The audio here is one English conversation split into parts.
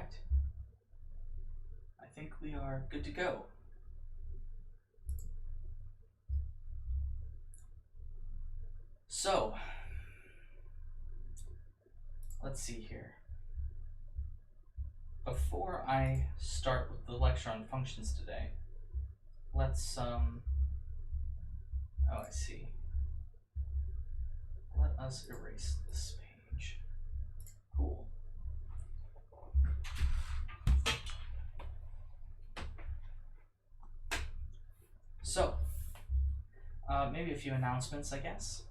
right. I think we are good to go. So, let's see here. Before I start with the lecture on functions today, let's, oh, I see. Let us erase this page. Cool. So, maybe a few announcements, I guess.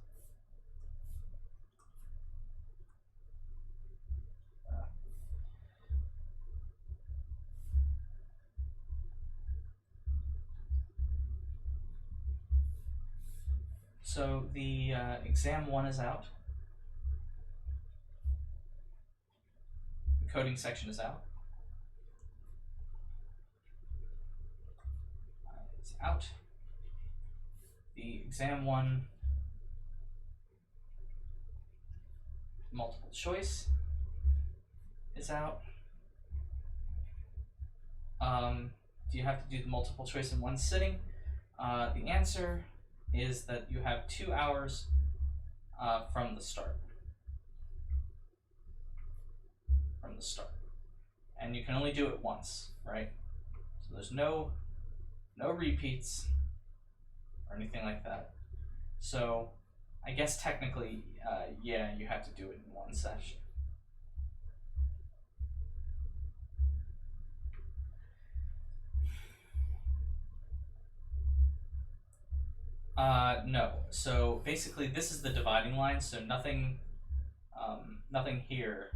So the exam 1 is out. The coding section is out. It's out. The exam 1 multiple choice is out. Do you have to do the multiple choice in one sitting? The answer is that you have 2 hours from the start. And you can only do it once, right? So there's no repeats or anything like that. So I guess technically, yeah, you have to do it in one session. No. So basically, this is the dividing line. So nothing here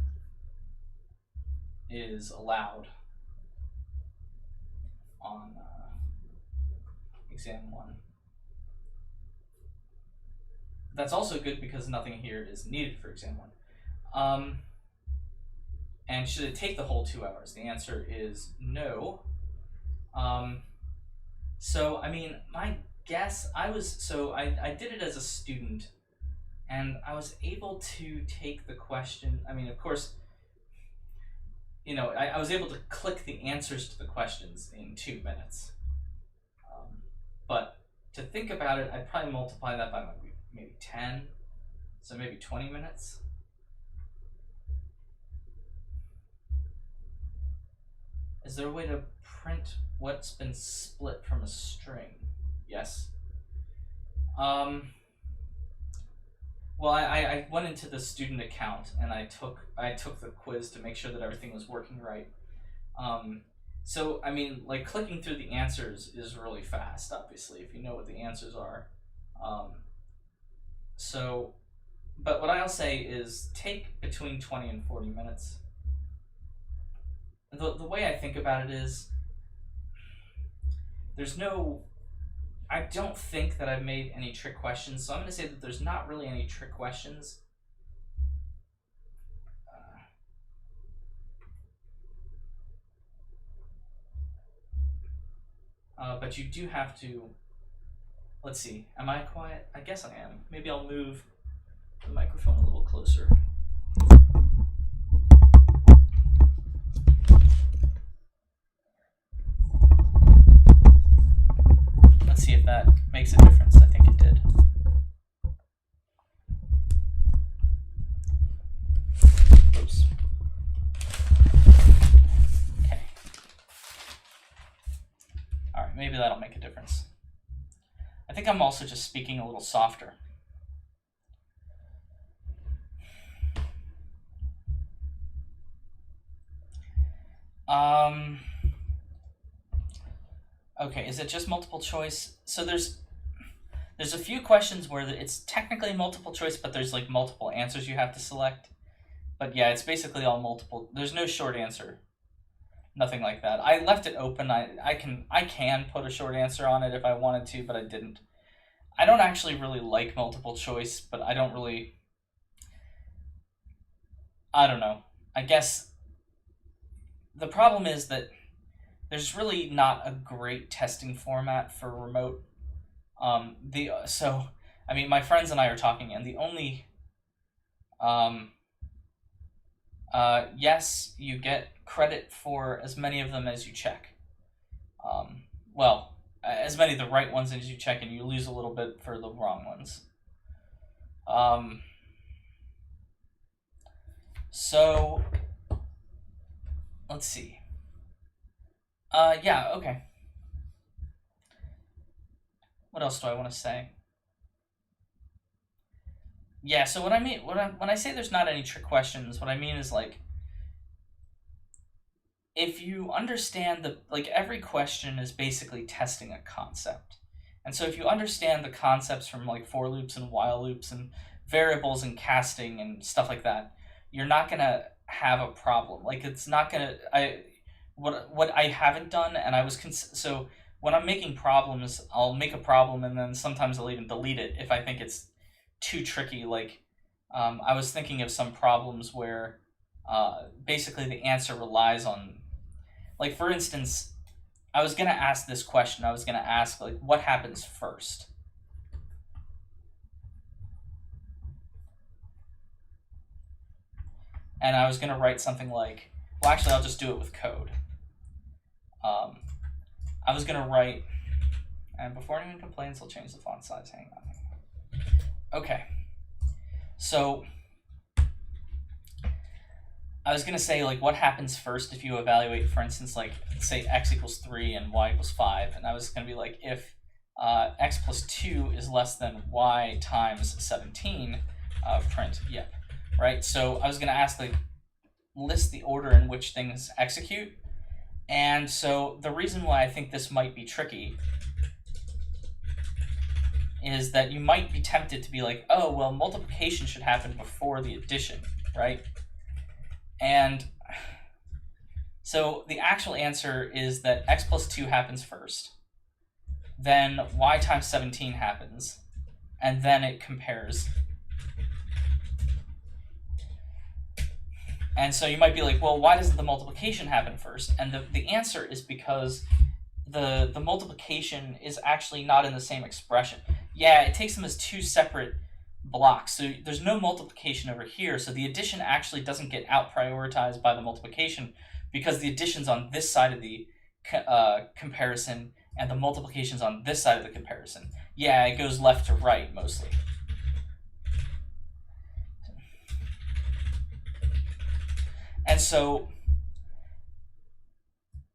is allowed on exam 1. That's also good because nothing here is needed for exam 1. And should it take the whole 2 hours? The answer is no. So I mean, my guess, I did it as a student, and I was able to take the question. I mean, of course, you know, I was able to click the answers to the questions in 2 minutes. But to think about it, I'd probably multiply that by maybe 10, so maybe 20 minutes. Is there a way to print what's been split from a string? Yes. Well, I went into the student account and I took the quiz to make sure that everything was working right. So I mean, like, clicking through the answers is really fast, obviously, if you know what the answers are. But what I'll say is take between 20 and 40 minutes. The way I think about it is, I don't think that I've made any trick questions, so I'm going to say that there's not really any trick questions. But you do have to, let's see, am I quiet? I guess I am. Maybe I'll move the microphone a little closer. Let's see if that makes a difference. I think it did. Oops. Okay. All right, maybe that'll make a difference. I think I'm also just speaking a little softer. Okay, is it just multiple choice? So there's a few questions where it's technically multiple choice, but there's like multiple answers you have to select. But yeah, it's basically all multiple. There's no short answer. Nothing like that. I left it open. I can put a short answer on it if I wanted to, but I didn't. I don't actually really like multiple choice, but I don't know. I guess the problem is that there's really not a great testing format for remote. So I mean, my friends and I are talking, and the only yes, you get credit for as many of them as you check. Well, as many of the right ones as you check, and you lose a little bit for the wrong ones. So let's see. Yeah, okay. What else do I want to say? Yeah, so what I mean when I say there's not any trick questions, what I mean is like if you understand every question is basically testing a concept. And so if you understand the concepts from like for loops and while loops and variables and casting and stuff like that, you're not going to have a problem. Like it's not going to what I haven't done, and I was so when I'm making problems, I'll make a problem and then sometimes I'll even delete it if I think it's too tricky. Like I was thinking of some problems where basically the answer relies on, like for instance, I was going to ask this question. I was going to ask like what happens first? And I was going to write something like, well actually I'll just do it with code. I was going to write, and before anyone complains, I'll change the font size. Hang on. Okay. So I was going to say, like, what happens first if you evaluate, for instance, like, say x equals 3 and y equals 5. And I was going to be like, if x plus 2 is less than y times 17, print yep, right? So I was going to ask, like, list the order in which things execute. And so the reason why I think this might be tricky is that you might be tempted to be like, oh, well, multiplication should happen before the addition, right? And so the actual answer is that x plus 2 happens first, then y times 17 happens, and then it compares. And so you might be like, well, why doesn't the multiplication happen first? And the answer is because the multiplication is actually not in the same expression. Yeah, it takes them as two separate blocks. So there's no multiplication over here. So the addition actually doesn't get out prioritized by the multiplication because the addition's on this side of the comparison and the multiplication's on this side of the comparison. Yeah, it goes left to right mostly. And so,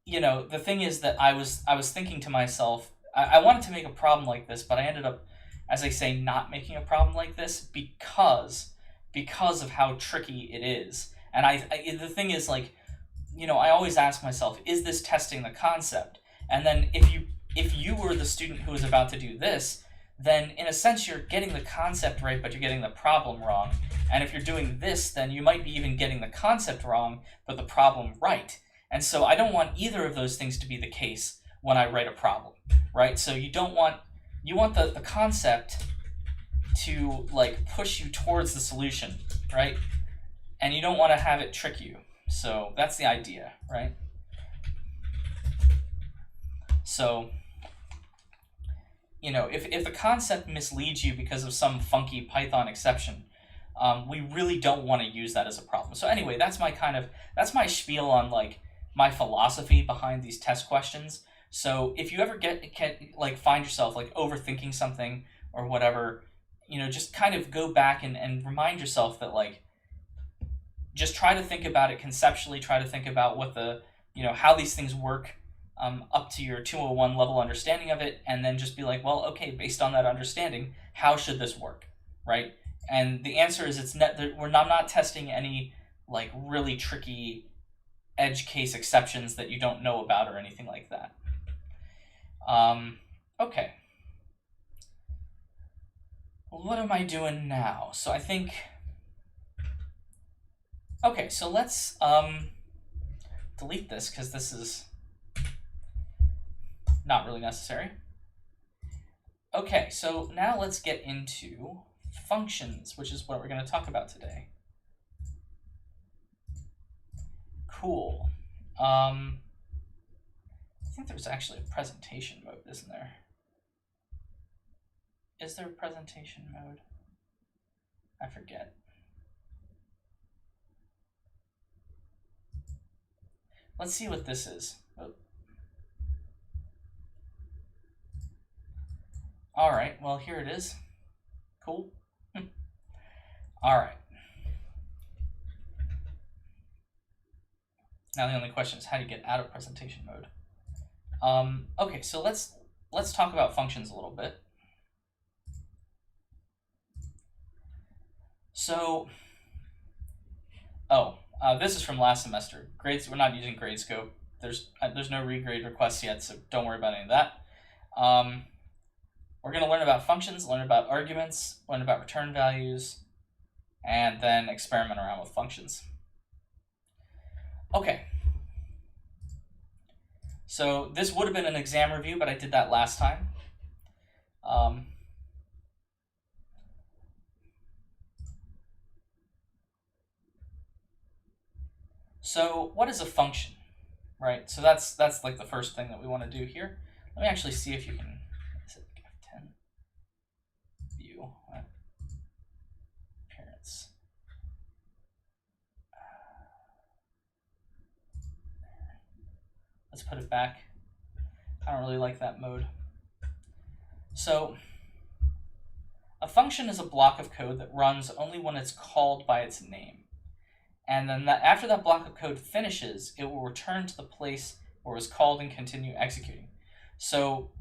you know, the thing is that I was thinking to myself, I wanted to make a problem like this, but I ended up, as I say, not making a problem like this because of how tricky it is. And the thing is, like, you know, I always ask myself, is this testing the concept? And then if you were the student who was about to do this, then in a sense you're getting the concept right, but you're getting the problem wrong. And if you're doing this, then you might be even getting the concept wrong, but the problem right. And so I don't want either of those things to be the case when I write a problem, right? So you want the concept to like push you towards the solution, right? And you don't want to have it trick you. So that's the idea, right? So, you know, if the concept misleads you because of some funky Python exception, we really don't want to use that as a problem. So anyway, that's my spiel on like my philosophy behind these test questions. So if you ever find yourself like overthinking something or whatever, you know, just kind of go back and remind yourself that like, just try to think about it conceptually, try to think about what how these things work up to your 201 level understanding of it, and then just be like, well, okay, based on that understanding, how should this work, right? And the answer is I'm not testing any like really tricky edge case exceptions that you don't know about or anything like that. Okay. Well, what am I doing now? So I think... Okay, so let's delete this because this is not really necessary. Okay, so now let's get into functions, which is what we're going to talk about today. Cool. I think there's actually a presentation mode, isn't there? Is there a presentation mode? I forget. let's see what this is. All right, well, here it is. Cool. All right. Now the only question is how do you get out of presentation mode? Okay, so let's talk about functions a little bit. So, this is from last semester. Grades, we're not using Gradescope. There's no regrade requests yet, so don't worry about any of that. We're going to learn about functions, learn about arguments, learn about return values, and then experiment around with functions. Okay. So this would have been an exam review, but I did that last time. So what is a function, right? So that's like the first thing that we want to do here. Let me actually see if you can, is it F10? View, appearance. Let's put it back. I don't really like that mode. So a function is a block of code that runs only when it's called by its name. And then after that block of code finishes, it will return to the place where it was called and continue executing. So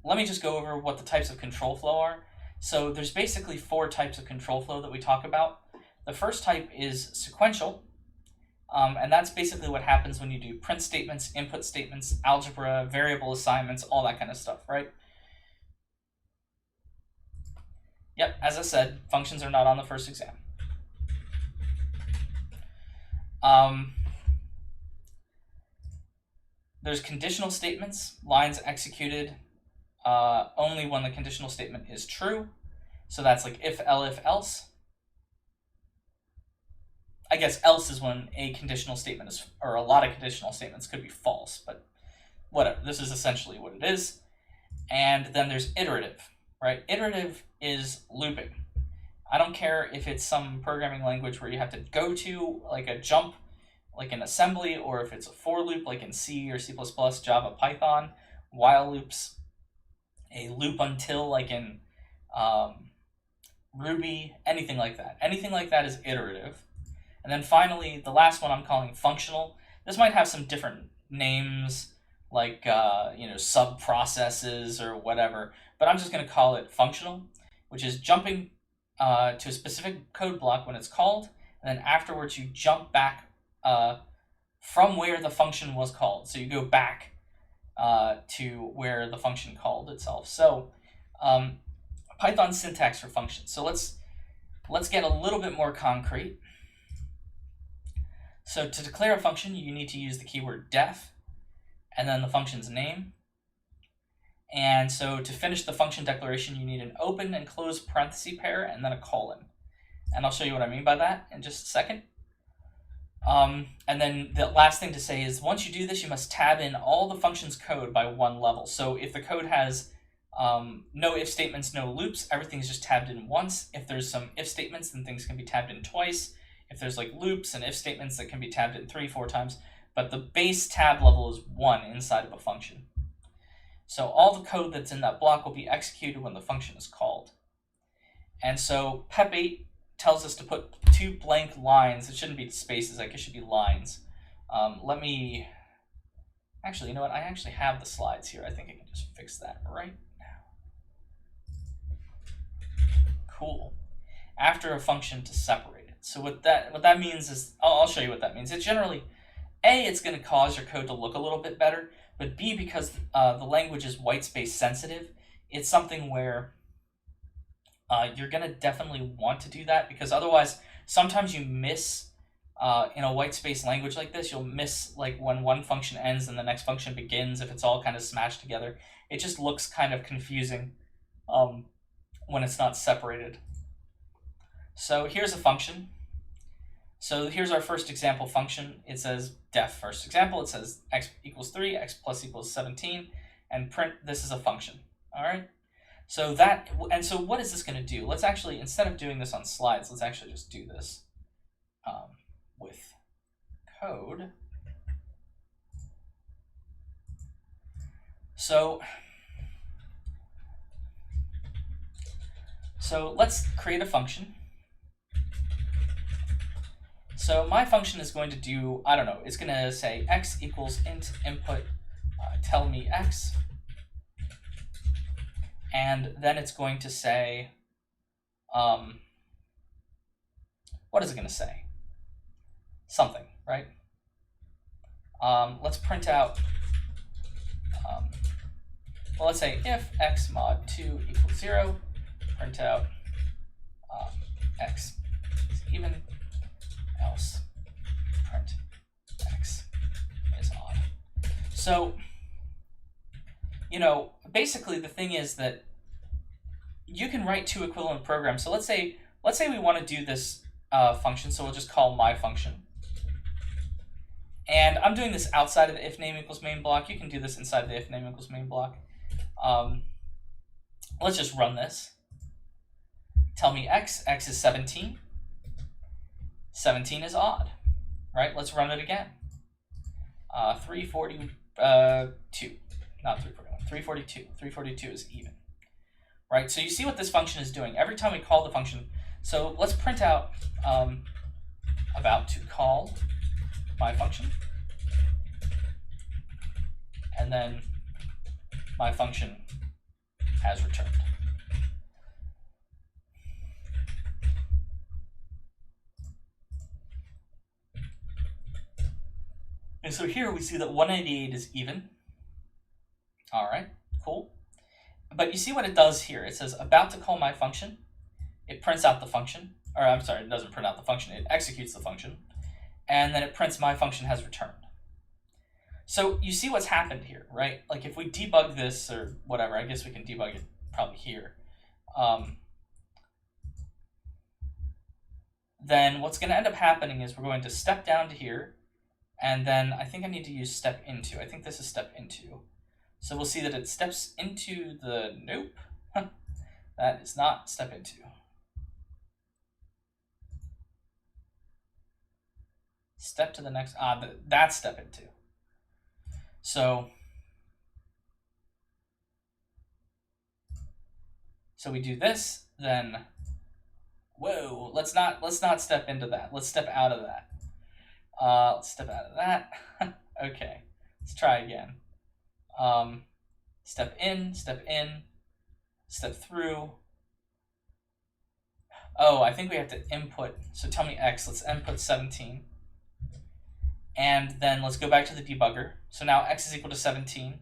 let me just go over what the types of control flow are. So there's basically 4 types of control flow that we talk about. The first type is sequential, and that's basically what happens when you do print statements, input statements, algebra, variable assignments, all that kind of stuff, right? Yep, as I said, functions are not on the first exam. There's conditional statements, lines executed only when the conditional statement is true. So that's like if, else. I guess else is when a conditional statement is, or a lot of conditional statements could be false, but whatever. This is essentially what it is. And then there's iterative, right? Iterative is looping. I don't care if it's some programming language where you have to go to like a jump, like in assembly, or if it's a for loop like in C or C++, Java, Python, while loops, a loop until like in Ruby, anything like that. Anything like that is iterative. And then finally, the last one I'm calling functional. This might have some different names, like sub-processes or whatever, but I'm just going to call it functional, which is jumping to a specific code block when it's called, and then afterwards you jump back from where the function was called. So you go back to where the function called itself. So Python syntax for functions. So let's get a little bit more concrete. So to declare a function, you need to use the keyword def, and then the function's name. And so to finish the function declaration, you need an open and close parenthesis pair, and then a colon. And I'll show you what I mean by that in just a second. And then the last thing to say is once you do this, you must tab in all the function's code by one level. So if the code has no if statements, no loops, everything's just tabbed in once. If there's some if statements, then things can be tabbed in twice. If there's like loops and if statements, that can be tabbed in 3, 4 times. But the base tab level is 1 inside of a function. So all the code that's in that block will be executed when the function is called. And so PEP8 tells us to put 2 blank lines. It shouldn't be spaces, like it should be lines. Let me, actually, you know what? I actually have the slides here. I think I can just fix that right now. Cool. After a function to separate it. So what that means is, I'll show you what that means. It's generally, A, it's going to cause your code to look a little bit better, but B, because the language is white space sensitive, it's something where you're going to definitely want to do that, because otherwise sometimes you miss, in a white space language like this, you'll miss like when one function ends and the next function begins, if it's all kind of smashed together. It just looks kind of confusing when it's not separated. So here's a function. So here's our first example function. It says def first example. It says x equals 3, x plus equals 17, and print this is a function. All right. So so what is this going to do? Let's actually, instead of doing this on slides, let's actually just do this with code. So let's create a function. So my function is going to do, I don't know, it's going to say x equals int input tell me x. And then it's going to say, what is it going to say? Something, right? Let's print out, well, let's say if x mod 2 equals 0, print out x is even, else print x is odd. So, you know, basically the thing is that you can write two equivalent programs. So let's say we want to do this function, so we'll just call my function. And I'm doing this outside of the if name equals main block. You can do this inside the if name equals main block. Let's just run this. Tell me x is 17. 17 is odd, right? Let's run it again. 342, not 341, 342. 342 is even, right? So you see what this function is doing. Every time we call the function, so let's print out about to call my function, and then my function has returned. And so here we see that 198 is even. All right, cool. But you see what it does here. It says about to call my function. It prints out the function. Or I'm sorry, it doesn't print out the function. It executes the function. And then it prints my function has returned. So you see what's happened here, right? Like if we debug this or whatever, I guess we can debug it probably here. Then what's going to end up happening is we're going to step down to here. And then I think I need to use step into. I think this is step into. So we'll see that it steps into the, nope. That is not step into. Step to the next, that's step into. So we do this, then, whoa, let's not step into that. Let's step out of that. Let's step out of that. Okay, let's try again. Step in, step through. Oh, I think we have to input. So tell me x, let's input 17. And then let's go back to the debugger. So now x is equal to 17.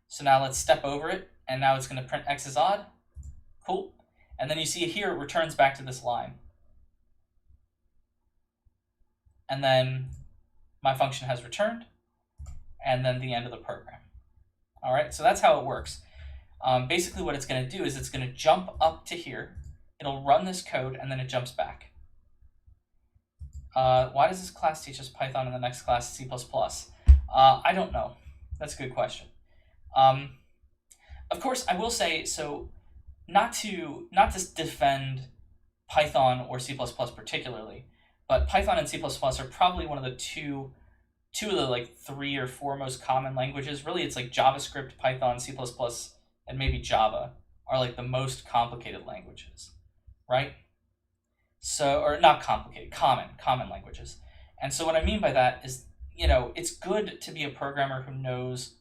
So now let's step over it, and now it's going to print x is odd. Cool. And then you see here it returns back to this line. And then my function has returned, and then the end of the program. All right, so that's how it works. Basically what it's going to do is it's going to jump up to here. It'll run this code, and then it jumps back. Why does this class teach us Python and the next class C++? I don't know. That's a good question. Of course, I will say, so not to defend Python or C++ particularly, but Python and C++ are probably one of the two of the like 3 or 4 most common languages. Really, it's like JavaScript, Python, C++, and maybe Java are like the most complicated languages, right? So, or not complicated, common languages. And so what I mean by that is, you know, it's good to be a programmer who knows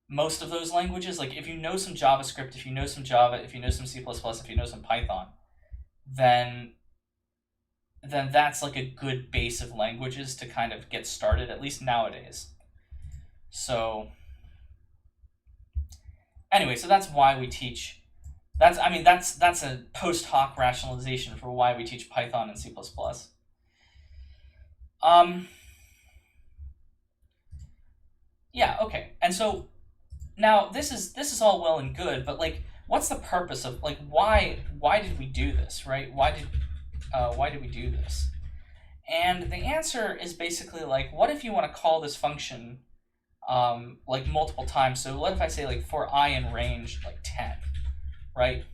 most of those languages. Like if you know some JavaScript, if you know some Java, if you know some C++, if you know some Python, then that's like a good base of languages to kind of get started, at least nowadays. So anyway, so that's why we teach, that's a post hoc rationalization for why we teach Python and C++. Yeah, okay. And so now this is all well and good, but like what's the purpose of, like, why did we do this, right? Why did we do this? And the answer is basically like, what if you want to call this function like multiple times? So what if I say like for I in range like 10, right?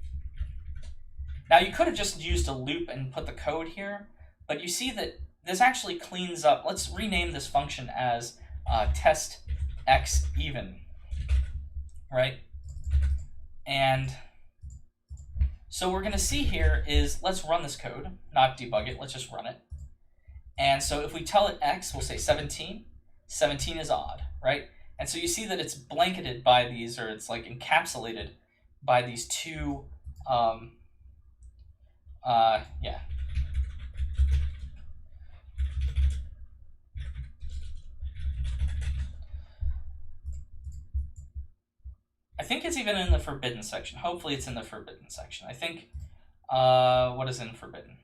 Now you could have just used a loop and put the code here, but you see that this actually cleans up. Let's rename this function as test x even, right? And so what we're going to see here is, let's run this code, not debug it, let's just run it. And so if we tell it x, we'll say 17. 17 is odd, right? And so you see that it's blanketed by these, or it's like encapsulated by these two, yeah. I think it's even in the forbidden section. Hopefully it's in the forbidden section. I think, what is in forbidden?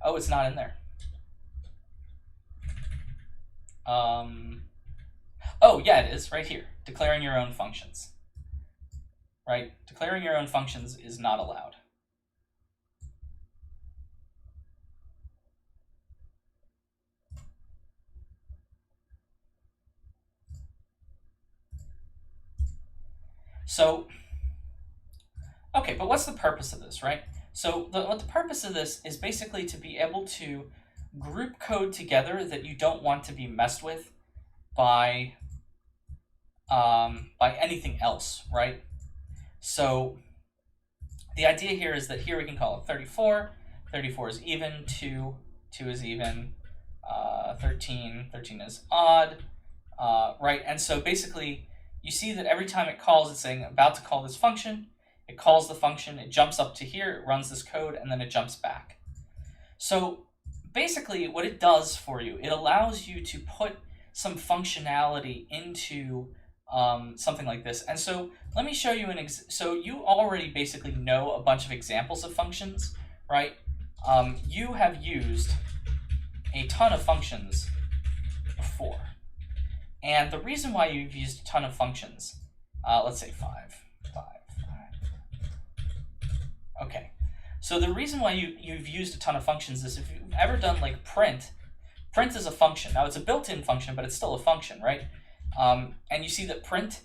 Oh, it's not in there. Oh, yeah, it is, right here. Declaring your own functions. Right? Declaring your own functions is not allowed. So, okay, but what's the purpose of this, right? So what the purpose of this is basically to be able to group code together that you don't want to be messed with by anything else, right? So the idea here is that here we can call it 34. 34 is even, 2 is even, 13 is odd, right? And so basically you see that every time it calls, it's saying about to call this function. It calls the function, it jumps up to here, it runs this code, and then it jumps back. So basically what it does for you, it allows you to put some functionality into something like this. And so let me show you so you already basically know a bunch of examples of functions, right? You have used a ton of functions before. And the reason why you've used a ton of functions, let's say 5. Okay, so the reason why you've used a ton of functions is if you've ever done like print is a function. Now it's a built-in function, but it's still a function, right? And you see that print,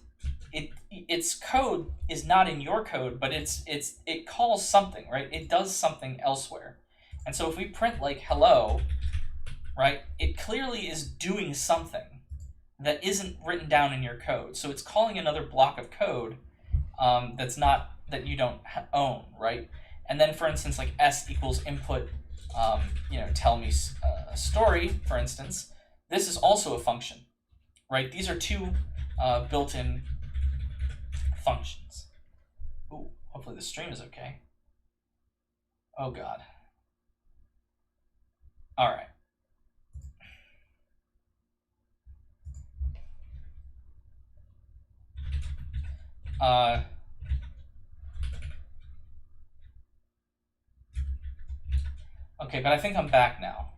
its code is not in your code, but it calls something, right? It does something elsewhere. And so if we print like hello, right, it clearly is doing something that isn't written down in your code. So it's calling another block of code that you don't own, right? And then, for instance, like s equals input, tell me a story, for instance. This is also a function, right? These are two built-in functions. Ooh, hopefully the stream is okay. Oh God. All right. Okay, but I think I'm back now.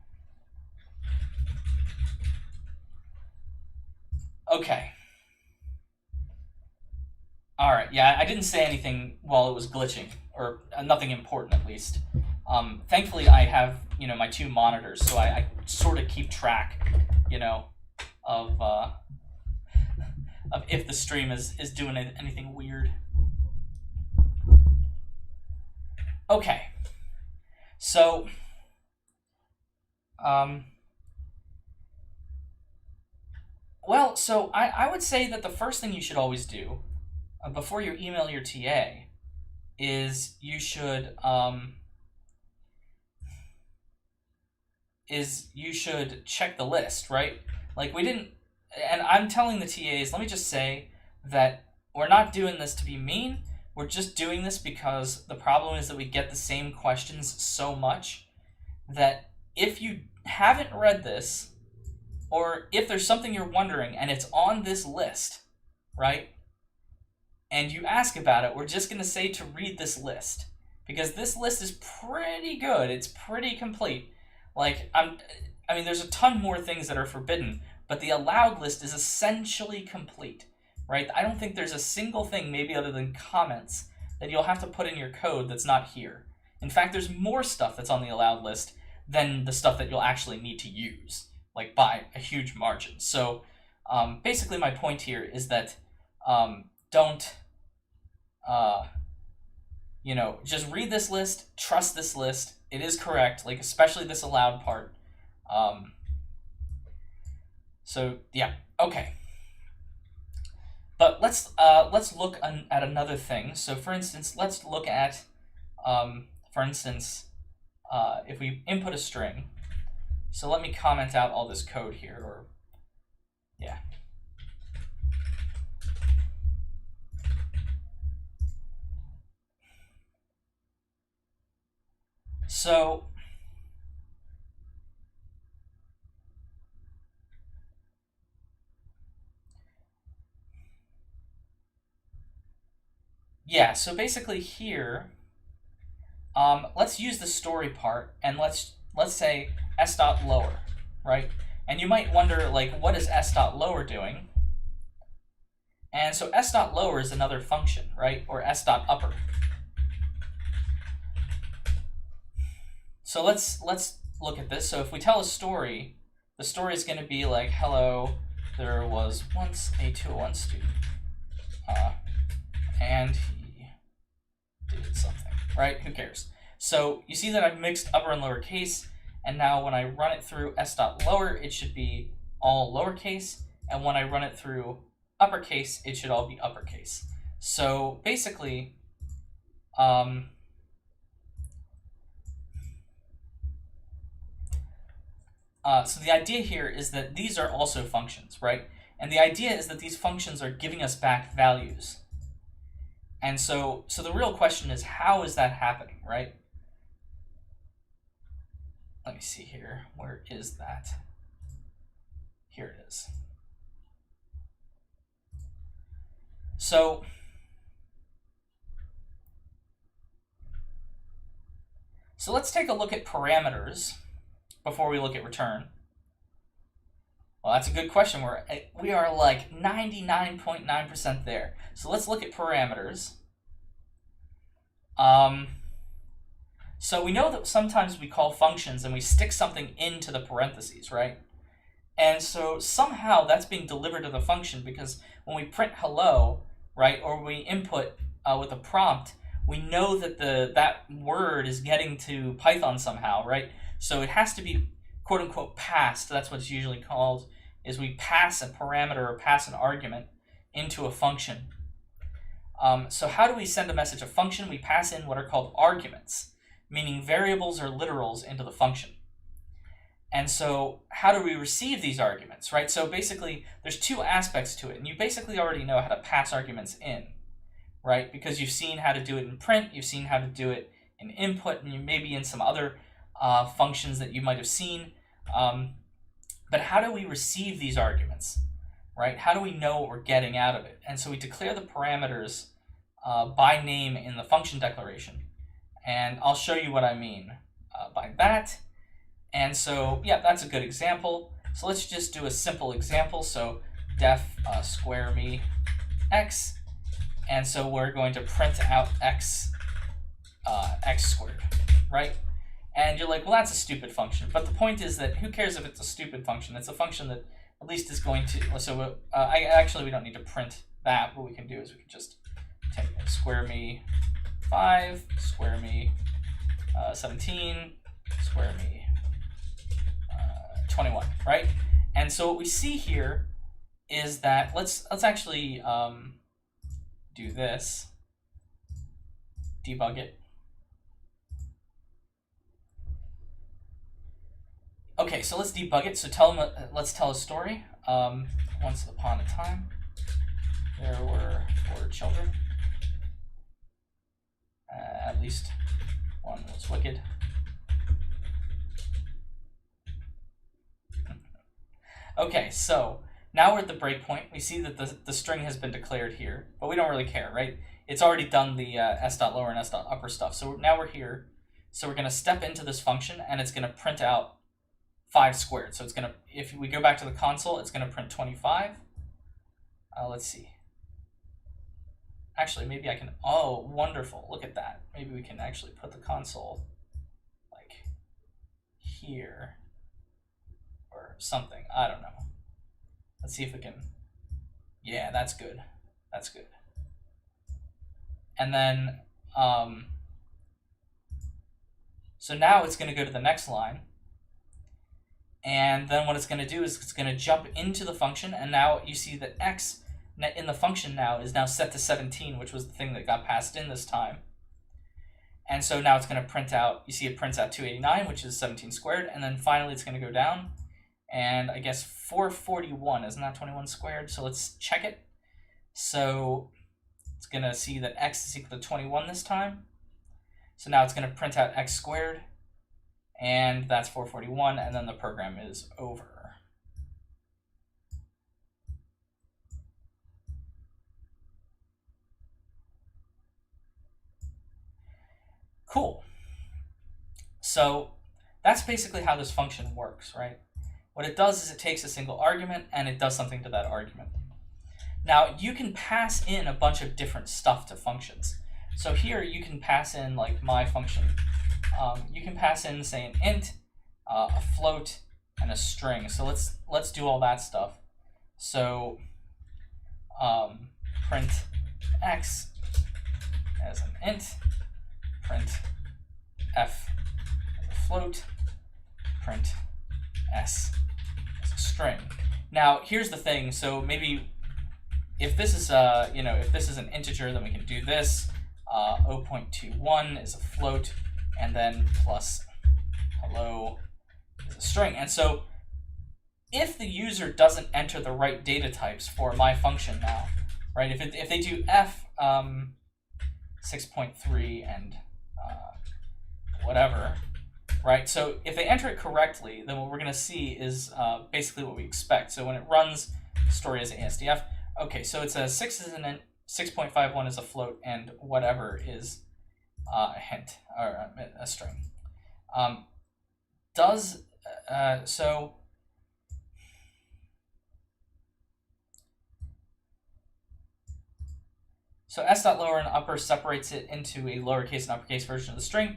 Okay. All right, yeah, I didn't say anything while it was glitching, or nothing important at least. Thankfully, I have, my two monitors, so I sort of keep track, of if the stream is doing anything weird. Okay, so well, so I would say that the first thing you should always do before you email your TA is you should check the list, right? Like we didn't, and I'm telling the TAs, let me just say that we're not doing this to be mean. We're just doing this because the problem is that we get the same questions so much that if you haven't read this, or if there's something you're wondering and it's on this list, right, and you ask about it, we're just going to say to read this list, because this list is pretty good. It's pretty complete. Like, there's a ton more things that are forbidden, but the allowed list is essentially complete, right? I don't think there's a single thing, maybe other than comments, that you'll have to put in your code that's not here. In fact, there's more stuff that's on the allowed list than the stuff that you'll actually need to use, like by a huge margin. So basically my point here is that don't, just read this list, trust this list. It is correct, like especially this allowed part. So yeah, okay. But let's look at another thing. So for instance, let's look at for instance, if we input a string. So let me comment out all this code here, or yeah. So yeah, so basically here, let's use the story part, and let's say s dot lower, right? And you might wonder, like, what is s dot lower doing? And so s dot lower is another function, right? Or s dot upper. So let's look at this. So if we tell a story, the story is going to be like, hello, there was once a 201 student, and he did something, right? Who cares? So you see that I've mixed upper and lower case, and now when I run it through s dot lower, it should be all lowercase, and when I run it through uppercase, it should all be uppercase. So basically, so the idea here is that these are also functions, right? And the idea is that these functions are giving us back values. And so the real question is, how is that happening, right? Let me see here. Where is that? Here it is. So let's take a look at parameters before we look at return. Well, that's a good question. We are like 99.9% there. So let's look at parameters. So we know that sometimes we call functions and we stick something into the parentheses, right? And so somehow that's being delivered to the function, because when we print hello, right, or we input with a prompt, we know that that word is getting to Python somehow, right? So it has to be quote unquote passed. That's what it's usually called, is we pass a parameter or pass an argument into a function. So how do we send a message? A function, we pass in what are called arguments, meaning variables or literals into the function. And so how do we receive these arguments, right? So basically, there's two aspects to it, and you basically already know how to pass arguments in, right? Because you've seen how to do it in print, you've seen how to do it in input, and you maybe in some other functions that you might have seen. But how do we receive these arguments, right? How do we know what we're getting out of it? And so we declare the parameters by name in the function declaration. And I'll show you what I mean by that. And so, yeah, that's a good example. So let's just do a simple example. So def square me x. And so we're going to print out x squared, right? And you're like, well, that's a stupid function. But the point is that who cares if it's a stupid function? It's a function that at least is going to, so we don't need to print that. What we can do is we can just take square me 5, square me 17, square me 21, right? And so what we see here is that, let's actually do this, debug it. Okay, so let's debug it. So let's tell a story. Once upon a time, there were 4 children. At least one was wicked. Okay, so now we're at the breakpoint. We see that the string has been declared here, but we don't really care, right? It's already done the s.lower and s.upper stuff. So now we're here. So we're going to step into this function, and it's going to print out 5 squared. So it's going to, if we go back to the console, it's going to print 25. Let's see. Actually, maybe I can, oh, wonderful. Look at that. Maybe we can actually put the console like here or something. I don't know. Let's see if we can, yeah, that's good. That's good. And then, so now it's going to go to the next line. And then what it's going to do is it's going to jump into the function, and now you see that x in the function now is now set to 17, which was the thing that got passed in this time. And so now it's going to print out, you see it prints out 289, which is 17 squared, and then finally it's going to go down, and I guess 441 is not 21 squared, so let's check it. So it's going to see that x is equal to 21 this time. So now it's going to print out x squared, and that's 441, and then the program is over. Cool. So that's basically how this function works, right? What it does is it takes a single argument and it does something to that argument. Now you can pass in a bunch of different stuff to functions. So here you can pass in like my function. You can pass in, say, an int, a float, and a string. So let's do all that stuff. So print x as an int, print f as a float, print s as a string. Now here's the thing. So maybe if this is if this is an integer, then we can do this. 0.21 is a float, and then plus hello is a string. And so if the user doesn't enter the right data types for my function now, right? If they do f 6.3 and whatever, right? So if they enter it correctly, then what we're going to see is basically what we expect. So when it runs story as ASDF, okay, so it's a 6 is an int, 6.51 is a float, and whatever is a hint or a string. So s.lower and upper separates it into a lowercase and uppercase version of the string.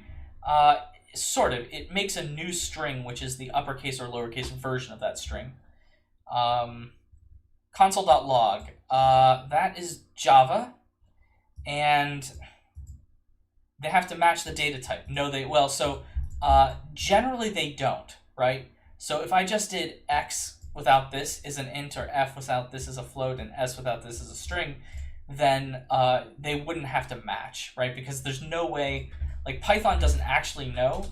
Sort of. It makes a new string, which is the uppercase or lowercase version of that string. Console.log. That is Java, and they have to match the data type. Generally they don't, right? So if I just did x without this is an int, or f without this is a float, and s without this is a string, then they wouldn't have to match, right? Because there's no way, like Python doesn't actually know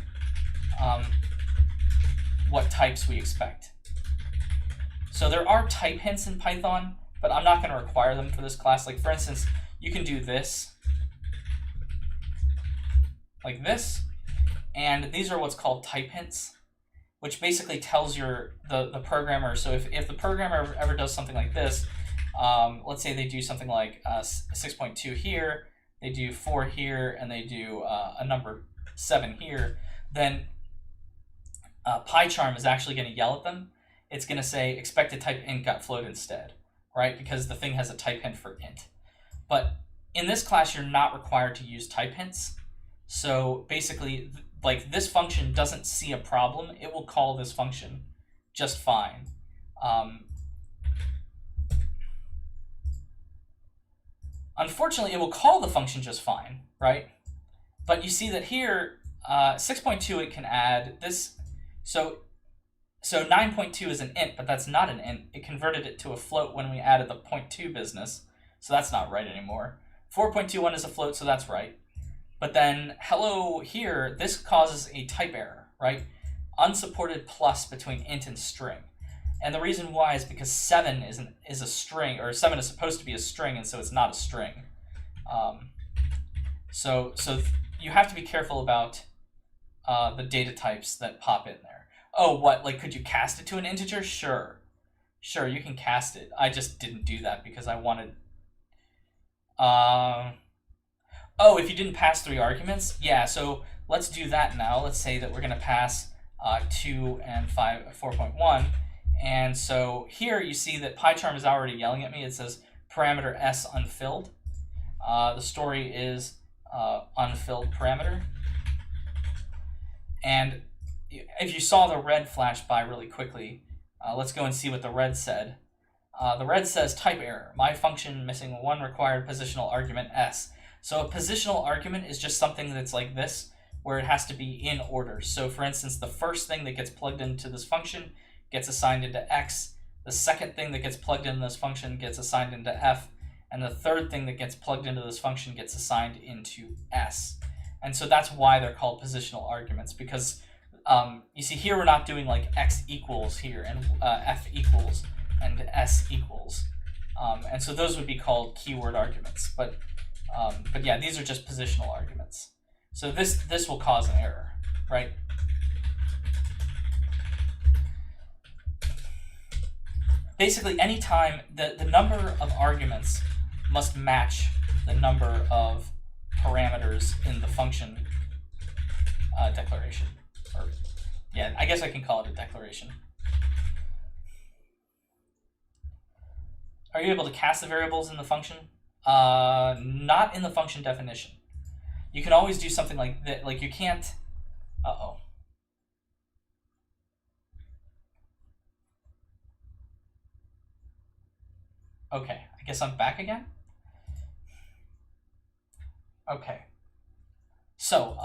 what types we expect. So there are type hints in Python, but I'm not going to require them for this class. Like for instance, you can do this, like this, and these are what's called type hints, which basically tells the programmer. So if the programmer ever does something like this, let's say they do something like 6.2 here, they do 4 here, and they do a number 7 here, then PyCharm is actually going to yell at them. It's going to say expected type int got float instead, right? Because the thing has a type hint for int. But in this class, you're not required to use type hints. So basically, like this function doesn't see a problem. It will call this function just fine. Unfortunately, it will call the function just fine, right? But you see that here, 6.2, it can add this. So 9.2 is an int, but that's not an int. It converted it to a float when we added the 0.2 business, so that's not right anymore. 4.21 is a float, so that's right. But then hello here, this causes a type error, right? Unsupported plus between int and string. And the reason why is because 7 is a string, or 7 is supposed to be a string, and so it's not a string. So you have to be careful about the data types that pop in there. Oh, what? Like, could you cast it to an integer? Sure, you can cast it. I just didn't do that because I wanted. Oh, if you didn't pass 3 arguments, yeah. So let's do that now. Let's say that we're going to pass 2 and 4.1. And so here you see that PyCharm is already yelling at me. It says parameter s unfilled. The story is unfilled parameter. And if you saw the red flash by really quickly, let's go and see what the red said. The red says type error. My function missing 1 required positional argument s. So a positional argument is just something that's like this, where it has to be in order. So for instance, the first thing that gets plugged into this function gets assigned into x, the second thing that gets plugged into this function gets assigned into f, and the third thing that gets plugged into this function gets assigned into s. And so that's why they're called positional arguments, because you see here we're not doing like x equals here and f equals and s equals. And so those would be called keyword arguments. But yeah, these are just positional arguments. So this will cause an error, right? Basically, anytime the number of arguments must match the number of parameters in the function declaration. Or, yeah, I guess I can call it a declaration. Are you able to cast the variables in the function? Not in the function definition. You can always do something like that. Like you can't. Uh-oh. Okay, I guess I'm back again. Okay. So,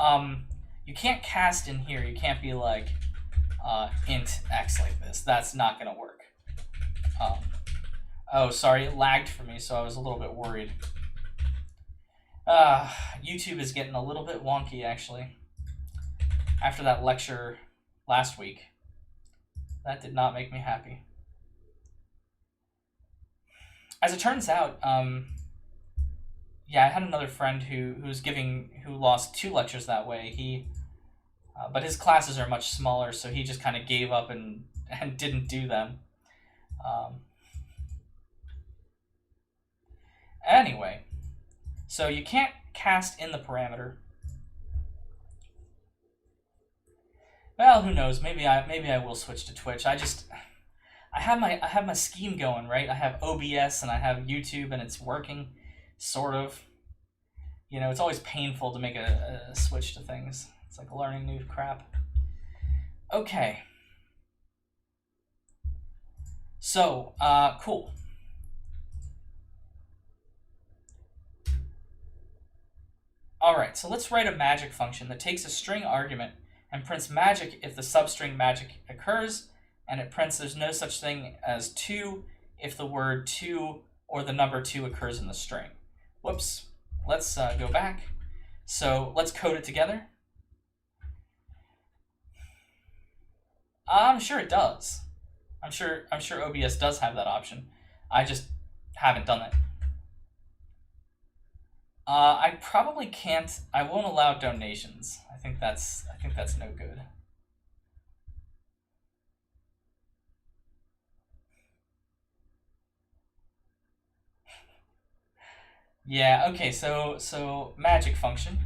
you can't cast in here. You can't be like int x like this. That's not gonna work. Oh, sorry, it lagged for me, so I was a little bit worried. YouTube is getting a little bit wonky, actually. After that lecture last week, that did not make me happy. As it turns out, yeah, I had another friend who lost 2 lectures that way. But his classes are much smaller, so he just kind of gave up and didn't do them. Anyway, so you can't cast in the parameter. Well, who knows? Maybe I will switch to Twitch. I have my scheme going, right? I have OBS and I have YouTube, and it's working, sort of. You know, it's always painful to make a switch to things. It's like learning new crap. Okay. So, cool. All right, so let's write a magic function that takes a string argument and prints magic if the substring magic occurs, and it prints there's no such thing as 2 if the word 2 or the number 2 occurs in the string. Whoops. Let's go back. So let's code it together. I'm sure it does. I'm sure OBS does have that option. I just haven't done it. I probably can't. I won't allow donations. I think that's no good. Yeah, okay, so magic function.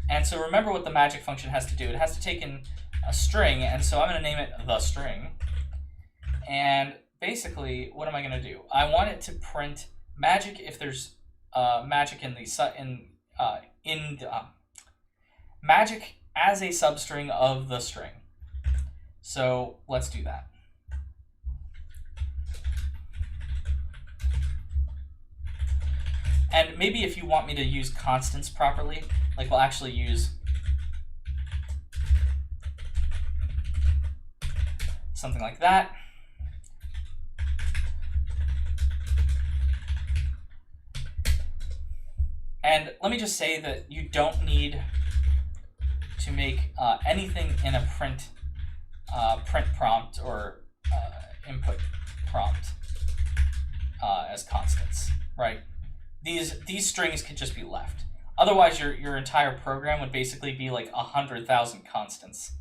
And so remember what the magic function has to do. It has to take in a string, and so I'm going to name it the string. And basically, what am I going to do? I want it to print magic if there's magic in the magic as a substring of the string. So let's do that. And maybe if you want me to use constants properly, like we'll actually use something like that. And let me just say that you don't need to make anything in a print prompt or input prompt as constants, right? These strings could just be left. Otherwise, your entire program would basically be like 100,000 constants.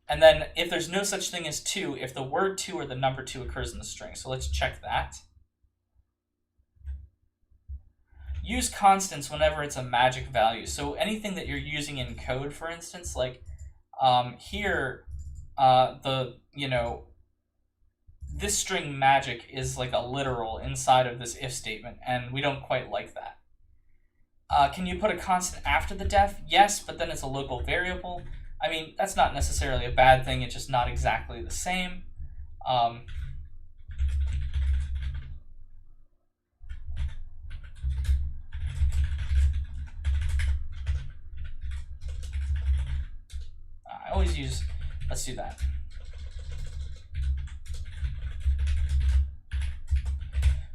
And then if there's no such thing as 2, if the word 2 or the number 2 occurs in the string. So let's check that. Use constants whenever it's a magic value. So anything that you're using in code, for instance, like here, this string magic is like a literal inside of this if statement, and we don't quite like that. Can you put a constant after the def? Yes, but then it's a local variable. I mean, that's not necessarily a bad thing, it's just not exactly the same. always use, let's do that.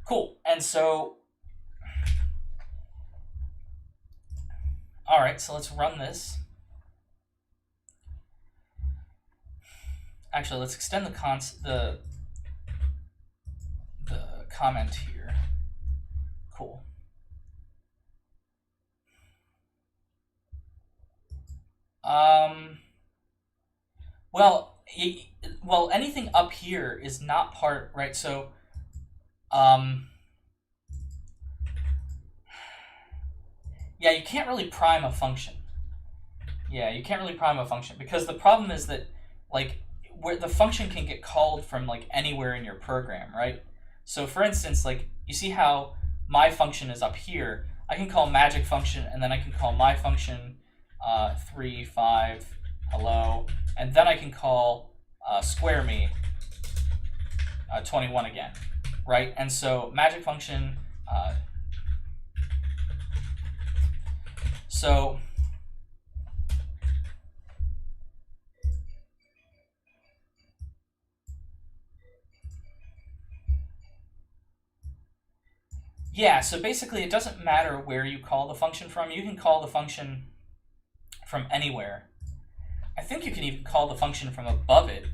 Cool, and so, all right, so let's run this. Actually, let's extend the comment here. Cool. Well, anything up here is not part, right? So, yeah, you can't really prime a function. Yeah, you can't really prime a function because the problem is that, like, where the function can get called from like anywhere in your program, right? So for instance, like you see how my function is up here. I can call magic function, and then I can call my function 3, 5, hello, and then I can call square me 21 again, right? And so magic function. So yeah, so basically it doesn't matter where you call the function from. You can call the function from anywhere. I think you can even call the function from above it.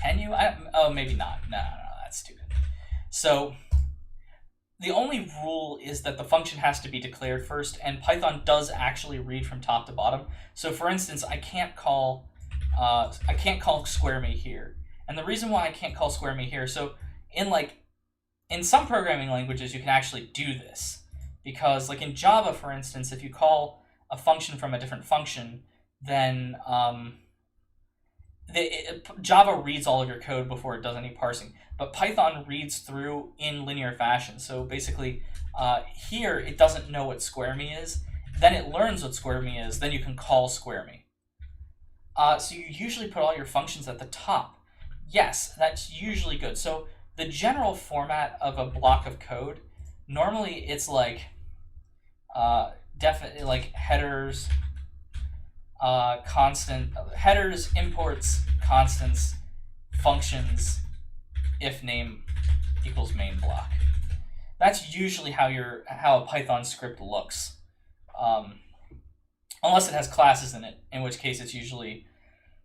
Can you? Oh, maybe not. No, that's stupid. So the only rule is that the function has to be declared first, and Python does actually read from top to bottom. So for instance, I can't call square me here. And the reason why I can't call square me here, so in some programming languages, you can actually do this. Because like in Java, for instance, if you call a function from a different function, then Java reads all of your code before it does any parsing. But Python reads through in linear fashion. So basically, here it doesn't know what square me is. Then it learns what square me is. Then you can call square me. So you usually put all your functions at the top. Yes, that's usually good. So the general format of a block of code, normally it's like definitely like headers, headers, imports, constants, functions, if name equals main block. That's usually how a Python script looks, unless it has classes in it, in which case it's usually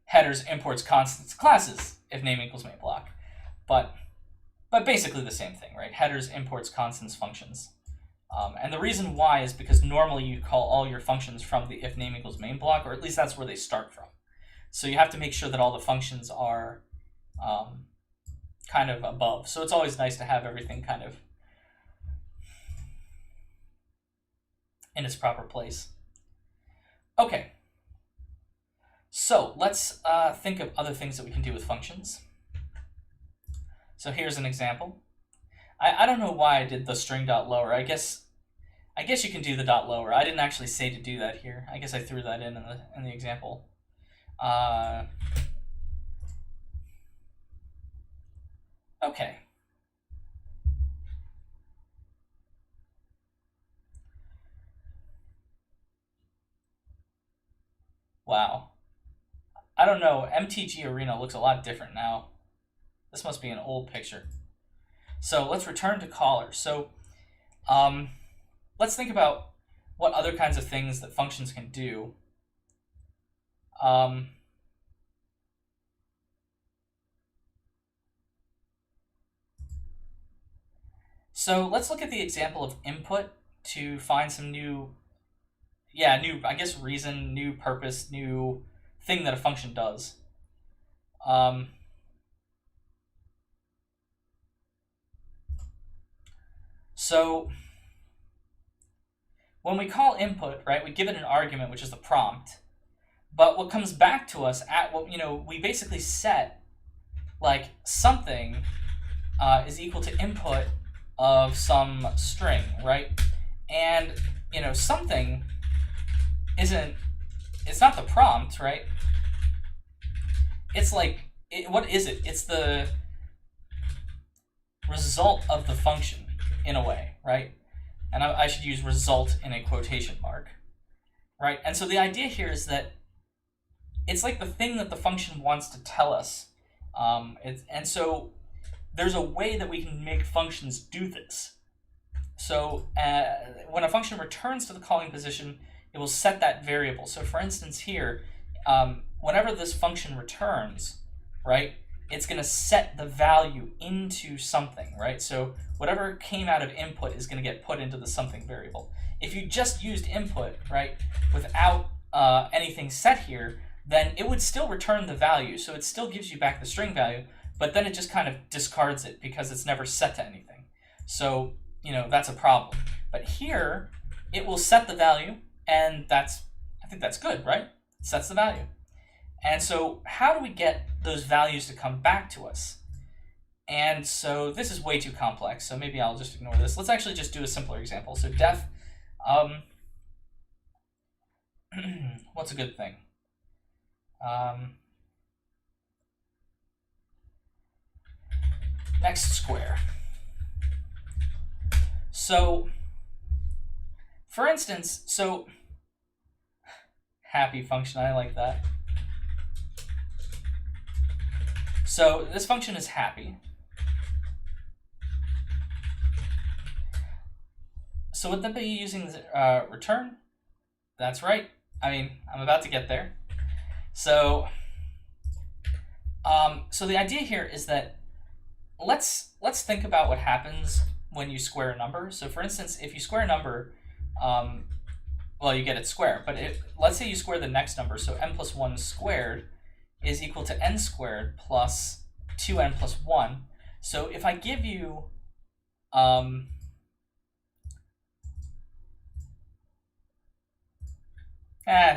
headers, imports, constants, classes, if name equals main block. But basically the same thing, right? Headers, imports, constants, functions. And the reason why is because normally you call all your functions from the if name equals main block, or at least that's where they start from. So you have to make sure that all the functions are kind of above. So it's always nice to have everything kind of in its proper place. Okay. So let's think of other things that we can do with functions. So here's an example. I don't know why I did the string.lower. I guess you can do the .lower. I didn't actually say to do that here. I guess I threw that in the example. Okay. Wow. I don't know. MTG Arena looks a lot different now. This must be an old picture. So let's return to caller. So let's think about what other kinds of things that functions can do. So let's look at the example of input to find some new, I guess, reason, new purpose, new thing that a function does. So when we call input, right, we give it an argument, which is the prompt. But what comes back to us we basically set like something is equal to input of some string, right? And something it's not the prompt, right? It's like what is it? It's the result of the function in a way, right? And I should use result in a quotation mark, right? And so the idea here is that it's like the thing that the function wants to tell us. And so there's a way that we can make functions do this. So when a function returns to the calling position, it will set that variable. So for instance here, whenever this function returns, right, it's going to set the value into something, right? So whatever came out of input is going to get put into the something variable. If you just used input, right, without anything set here, then it would still return the value. So it still gives you back the string value, but then it just kind of discards it because it's never set to anything. So, you know, that's a problem. But here, it will set the value, and I think that's good, right? It sets the value. And so how do we get those values to come back to us? And so this is way too complex, so maybe I'll just ignore this. Let's actually just do a simpler example. So def, what's a good thing? Next square. So, for instance, so happy function, I like that. So this function is happy. So would that be using return? That's right. I mean, I'm about to get there. So, so the idea here is that let's think about what happens when you square a number. So for instance, if you square a number, well, you get it square. But let's say you square the next number. So n plus 1 squared is equal to n squared plus 2n plus 1. So if I give you who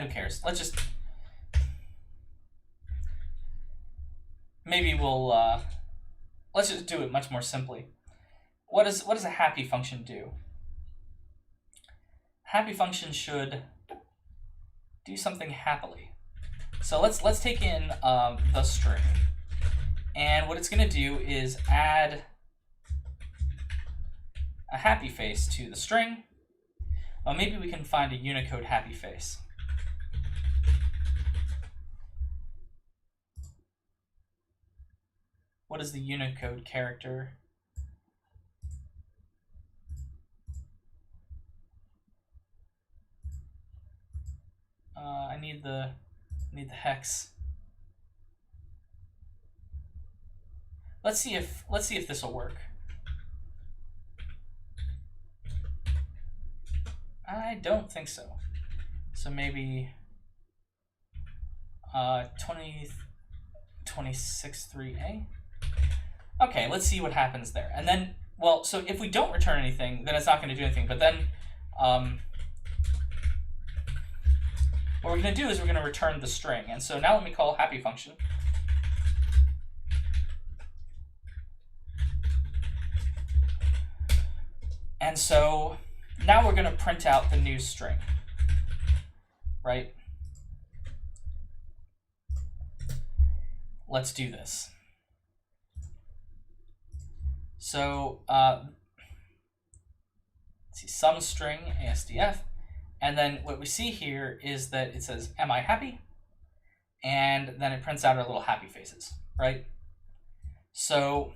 cares? Let's just maybe we'll let's just do it much more simply. What does a happy function do? Happy function should do something happily. So let's take in the string, and what it's going to do is add a happy face to the string. Well, maybe we can find a Unicode happy face. What is the Unicode character? I need the hex. Let's see if this will work. I don't think so. So maybe 26.3a. Okay, let's see what happens there. And then, well, so if we don't return anything, then it's not going to do anything. But then what we're going to do is we're going to return the string. And so now let me call happy function. And so now we're going to print out the new string, right? Let's do this. So let's see, some string ASDF, and then what we see here is that it says, am I happy? And then it prints out our little happy faces, right? So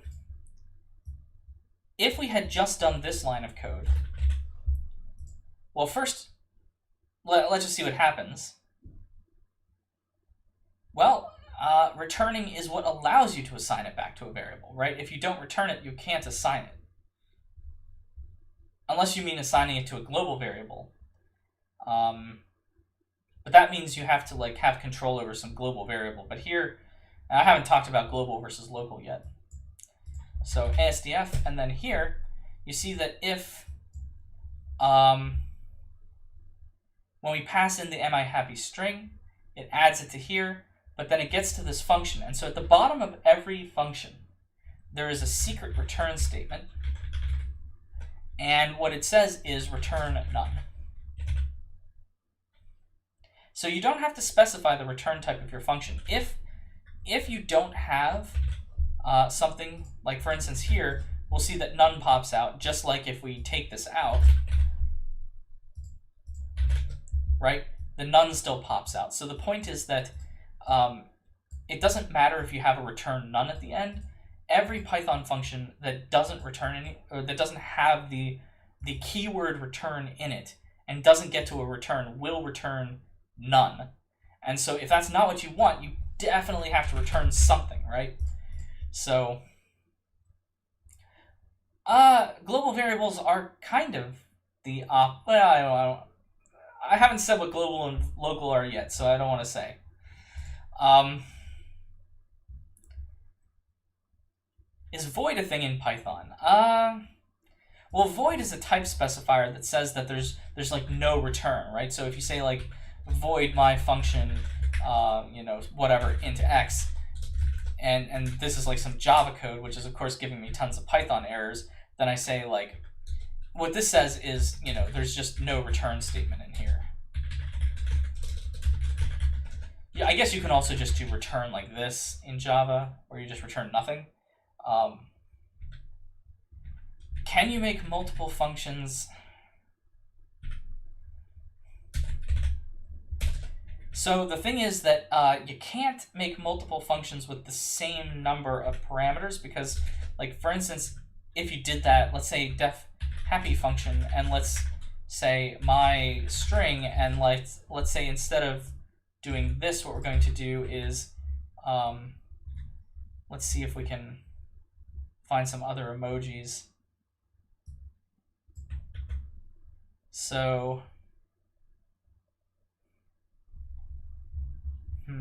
if we had just done this line of code, well, first, let's just see what happens. Well, returning is what allows you to assign it back to a variable, right? If you don't return it, you can't assign it. Unless you mean assigning it to a global variable. But that means you have to like have control over some global variable. But here, I haven't talked about global versus local yet. So ASDF, and then here, you see that if when we pass in the am I happy string, it adds it to here, but then it gets to this function. And so at the bottom of every function, there is a secret return statement. And what it says is return none. So you don't have to specify the return type of your function. If you don't have something, like for instance here, we'll see that none pops out, just like if we take this out, right? The none still pops out. So the point is that it doesn't matter if you have a return none at the end. Every Python function that doesn't return any, or that doesn't have the keyword return in it and doesn't get to a return will return none. And so if that's not what you want, you definitely have to return something, right? So global variables are kind of the well, I haven't said what global and local are yet, so I don't want to say. Is void a thing in Python? Well, void is a type specifier that says that there's like no return, right? So if you say like void my function, whatever into x, and this is like some Java code, which is of course giving me tons of Python errors, then I say like, what this says is, there's just no return statement in here. Yeah, I guess you can also just do return like this in Java, where you just return nothing. Can you make multiple functions? So the thing is that you can't make multiple functions with the same number of parameters, because, like, for instance, if you did that, let's say def happy function, and let's say my string, and let's say instead of doing this, what we're going to do is, let's see if we can find some other emojis. So, I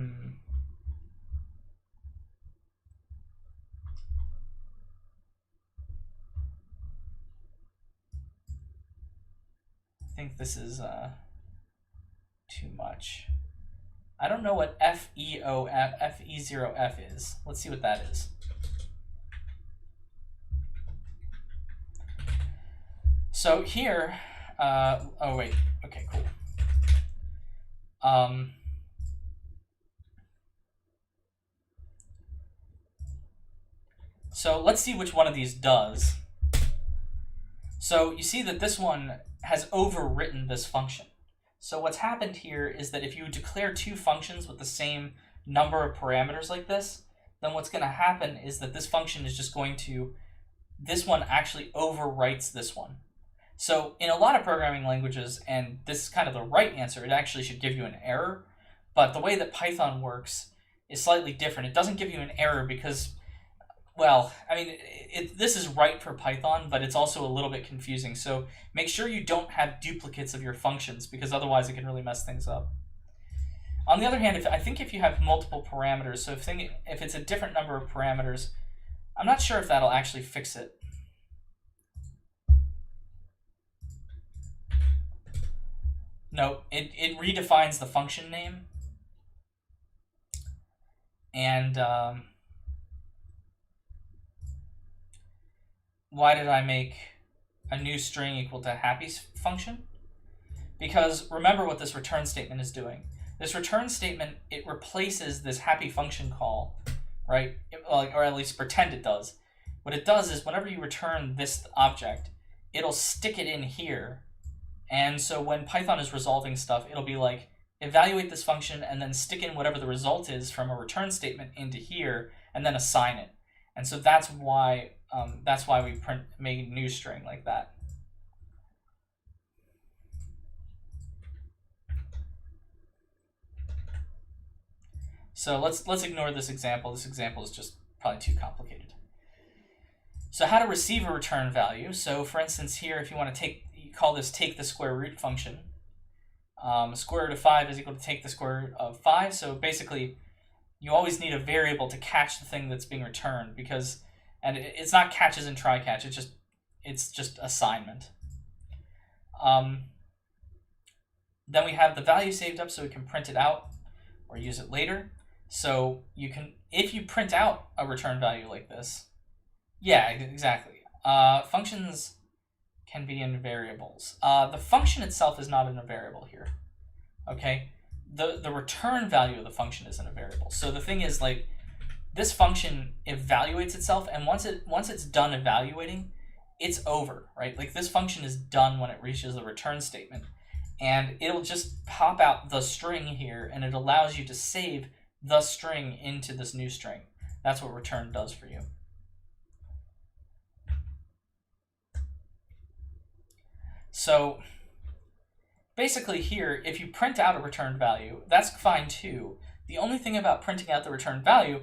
think this is too much. I don't know what FE0F is. Let's see what that is. So here, oh wait, okay, cool. So let's see which one of these does. So you see that this one has overwritten this function. So what's happened here is that if you declare two functions with the same number of parameters like this, then what's going to happen is that this function is just going to, this one actually overwrites this one. So in a lot of programming languages, and this is kind of the right answer, it actually should give you an error. But the way that Python works is slightly different. It doesn't give you an error because, well, I mean, this is right for Python, but it's also a little bit confusing. So make sure you don't have duplicates of your functions, because otherwise it can really mess things up. On the other hand, I think if you have multiple parameters, so if it's a different number of parameters, I'm not sure if that'll actually fix it. No, it redefines the function name. And why did I make a new string equal to happy's function? Because remember what this return statement is doing. This return statement, it replaces this happy function call, right? Or at least pretend it does. What it does is whenever you return this object, it'll stick it in here. And so when Python is resolving stuff, it'll be like, evaluate this function and then stick in whatever the result is from a return statement into here, and then assign it. And so that's why we make new string like that. So let's ignore this example. This example is just probably too complicated. So how to receive a return value. So for instance here, if you want to call this take the square root function. Square root of 5 is equal to take the square root of 5. So basically, you always need a variable to catch the thing that's being returned, because, and it's not catches and try catch. It's just assignment. Then we have the value saved up, so we can print it out or use it later. So you can, if you print out a return value like this, yeah, exactly. Functions can be in variables. The function itself is not in a variable here. Okay, the return value of the function isn't a variable. So the thing is, like, this function evaluates itself, and once it's done evaluating, it's over, right? Like, this function is done when it reaches the return statement, and it'll just pop out the string here, and it allows you to save the string into this new string. That's what return does for you. So basically here, if you print out a returned value, that's fine too. The only thing about printing out the returned value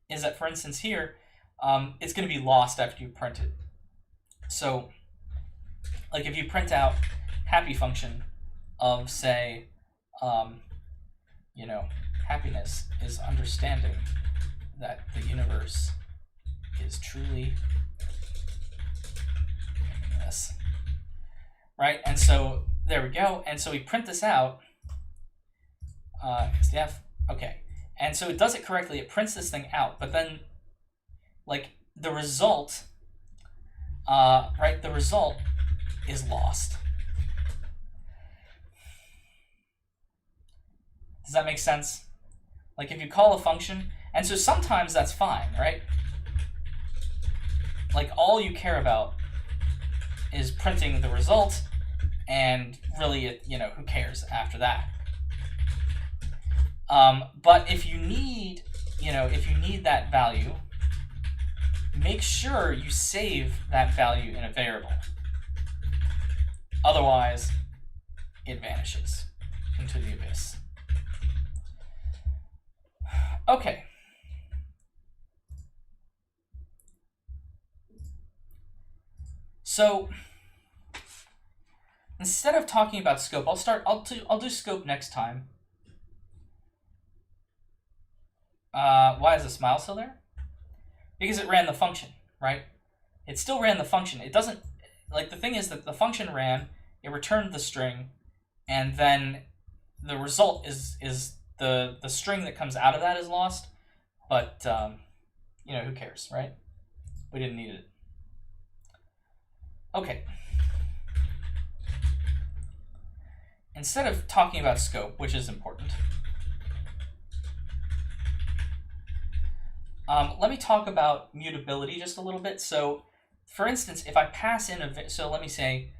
is that, for instance, here, it's going to be lost after you print it. So, like if you print out happy function of, say, happiness is understanding that the universe is truly happiness, right? And so there we go. And so we print this out. SDF. Okay. And so it does it correctly. It prints this thing out, but then, like, the result, right? The result is lost. Does that make sense? Like if you call a function, and so sometimes that's fine, right? Like all you care about is printing the result, and really, who cares after that? But if you need, that value, make sure you save that value in a variable. Otherwise, it vanishes into the abyss. Okay. So instead of talking about scope, I'll do scope next time. Why is the smile still there? Because it ran the function, right? It still ran the function. It doesn't, like, the thing is that the function ran, it returned the string, and then the result is the string that comes out of that is lost, but who cares, right? We didn't need it. Okay. Instead of talking about scope, which is important, let me talk about mutability just a little bit. So, for instance, if I pass in so let me say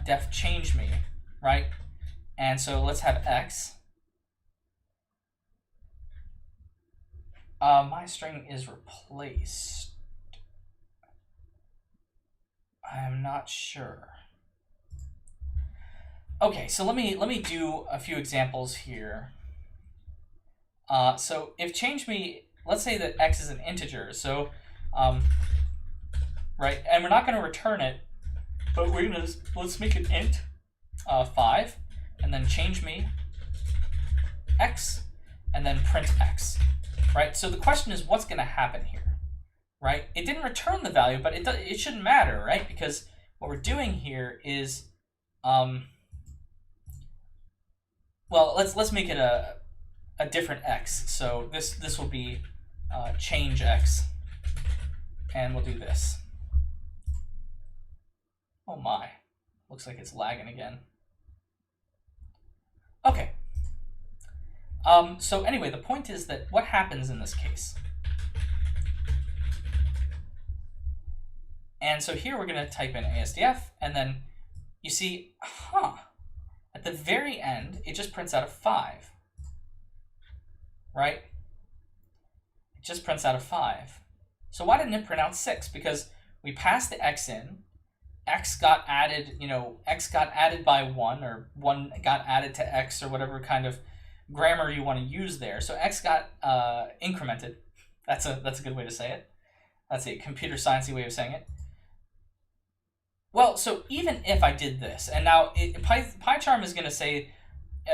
def change me, right? And so let's have x. My string is replaced. I'm not sure. Okay, so let me do a few examples here. So if change me, let's say that x is an integer. So, right, and we're not going to return it, but let's make it int 5, and then change me x, and then print x. Right, so the question is, what's going to happen here, right? It didn't return the value, but it shouldn't matter, right? Because what we're doing here is, well, let's make it a different x. So this will be change x, and we'll do this. Oh my, looks like it's lagging again. Okay. So anyway, the point is that what happens in this case? And so here we're going to type in ASDF, and then you see, at the very end, it just prints out a 5, right? It just prints out a 5. So why didn't it print out 6? Because we passed the x in, x got added, x got added by 1, or 1 got added to x, or whatever kind of grammar you want to use there. So x got incremented. That's a good way to say it. That's a computer sciencey way of saying it. Well, so even if I did this, and now PyCharm is going to say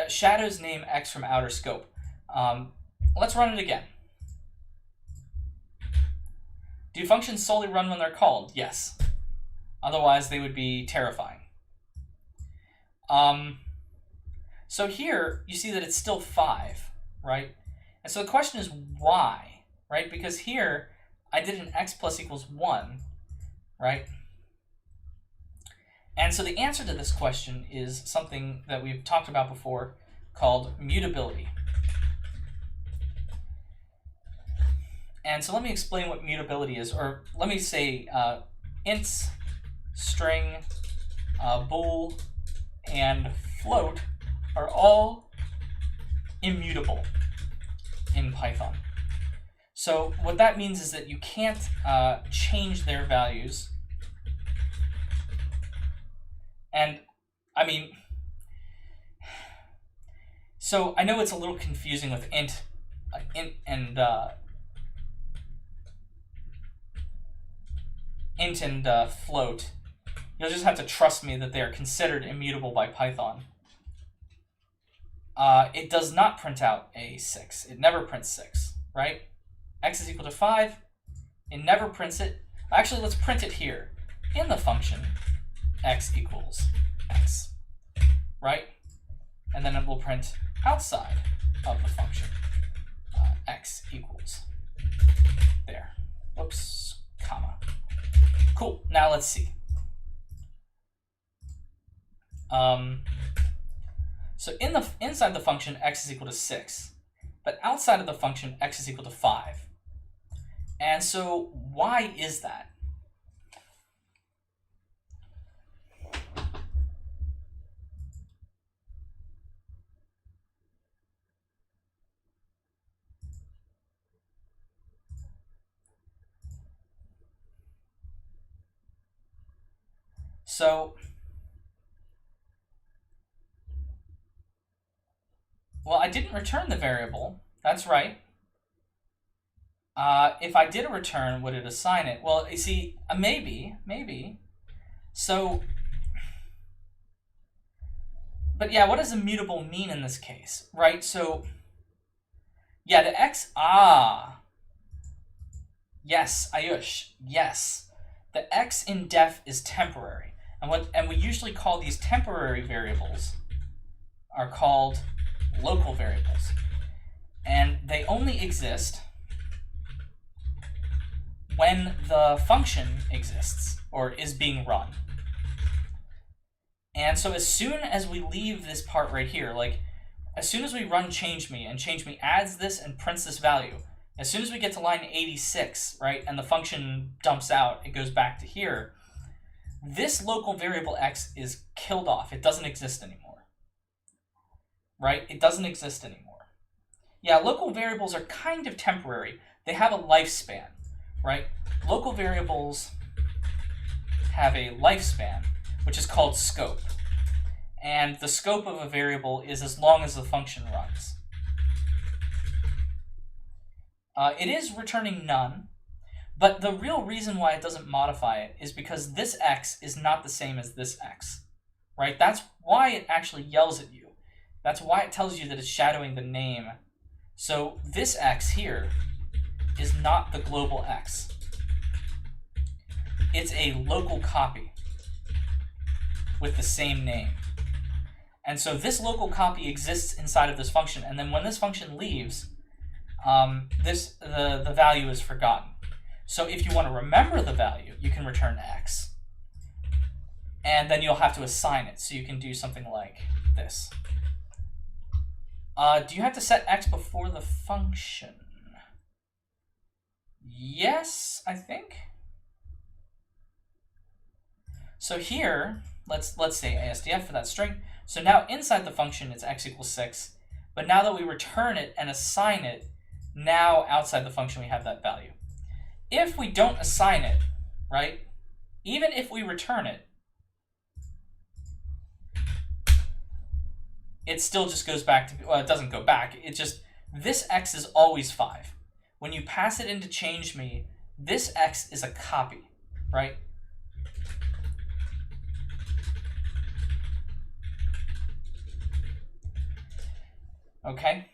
shadows name x from outer scope. Let's run it again. Do functions solely run when they're called? Yes. Otherwise, they would be terrifying. So here, you see that it's still 5, right? And so the question is why, right? Because here, I did an x plus equals 1, right? And so the answer to this question is something that we've talked about before called mutability. And so let me explain what mutability is, or let me say ints, string, bool, and float are all immutable. in Python. So what that means is that you can't change their values. And I mean, so I know it's a little confusing with int and float. You'll just have to trust me that they are considered immutable by Python. It does not print out a 6. It never prints 6, right? X is equal to 5. It never prints it. Actually, let's print it here in the function x equals x, right? And then it will print outside of the function x equals there. Whoops, comma. Cool. Now let's see. So inside the function x is equal to 6, but outside of the function x is equal to 5. And so why is that? So, well, I didn't return the variable. That's right. If I did a return, would it assign it? Well, you see, maybe. So, but yeah, what does immutable mean in this case, right? So, yeah, the x, yes, Ayush, yes. The x in def is temporary. And we usually call these temporary variables are called local variables. And they only exist when the function exists or is being run. And so as soon as we leave this part right here, like as soon as we run change.me and change.me adds this and prints this value, as soon as we get to line 86, right, and the function dumps out, it goes back to here, this local variable x is killed off. It doesn't exist anymore, right? It doesn't exist anymore. Yeah, local variables are kind of temporary. They have a lifespan, right? Local variables have a lifespan, which is called scope. And the scope of a variable is as long as the function runs. It is returning none, but the real reason why it doesn't modify it is because this x is not the same as this x, right? That's why it actually yells at you. That's why it tells you that it's shadowing the name. So this x here is not the global x. It's a local copy with the same name. And so this local copy exists inside of this function, and then when this function leaves, the value is forgotten. So if you want to remember the value, you can return x. And then you'll have to assign it. So you can do something like this. Do you have to set x before the function? Yes, I think. So here, let's say ASDF for that string. So now inside the function, it's x equals 6. But now that we return it and assign it, now outside the function, we have that value. If we don't assign it, right, even if we return it, it still just goes back to, well, it doesn't go back. It just, this x is always 5. When you pass it into change.me, this x is a copy, right? Okay.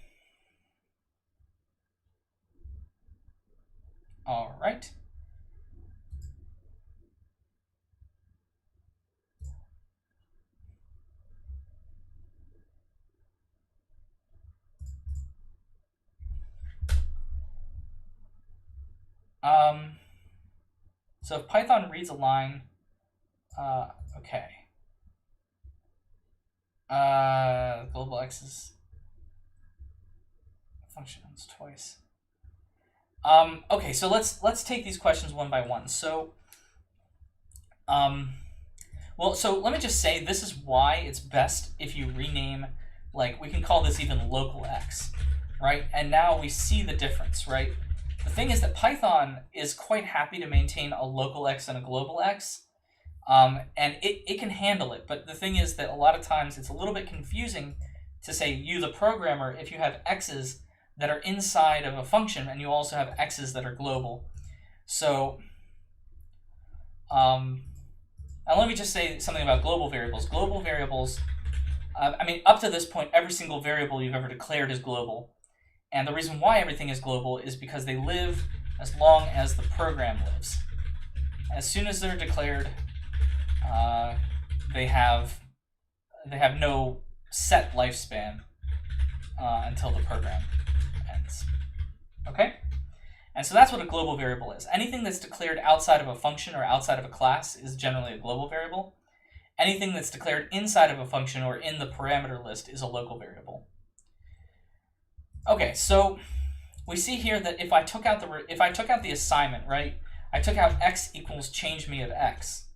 All right. So if Python reads a line, okay. Global x is function runs twice. Okay, so let's take these questions one by one. So, so let me just say this is why it's best if you rename, like we can call this even local x. right? And now we see the difference, right? The thing is that Python is quite happy to maintain a local x and a global x, and it can handle it. But the thing is that a lot of times it's a little bit confusing to say, you, the programmer, if you have x's that are inside of a function and you also have x's that are global. So, and let me just say something about global variables. Global variables, I mean, up to this point, every single variable you've ever declared is global. And the reason why everything is global is because they live as long as the program lives. As soon as they're declared, they have no set lifespan until the program ends. Okay? And so that's what a global variable is. Anything that's declared outside of a function or outside of a class is generally a global variable. Anything that's declared inside of a function or in the parameter list is a local variable. Okay, so we see here that if I took out the assignment, right? I took out x equals change me of x.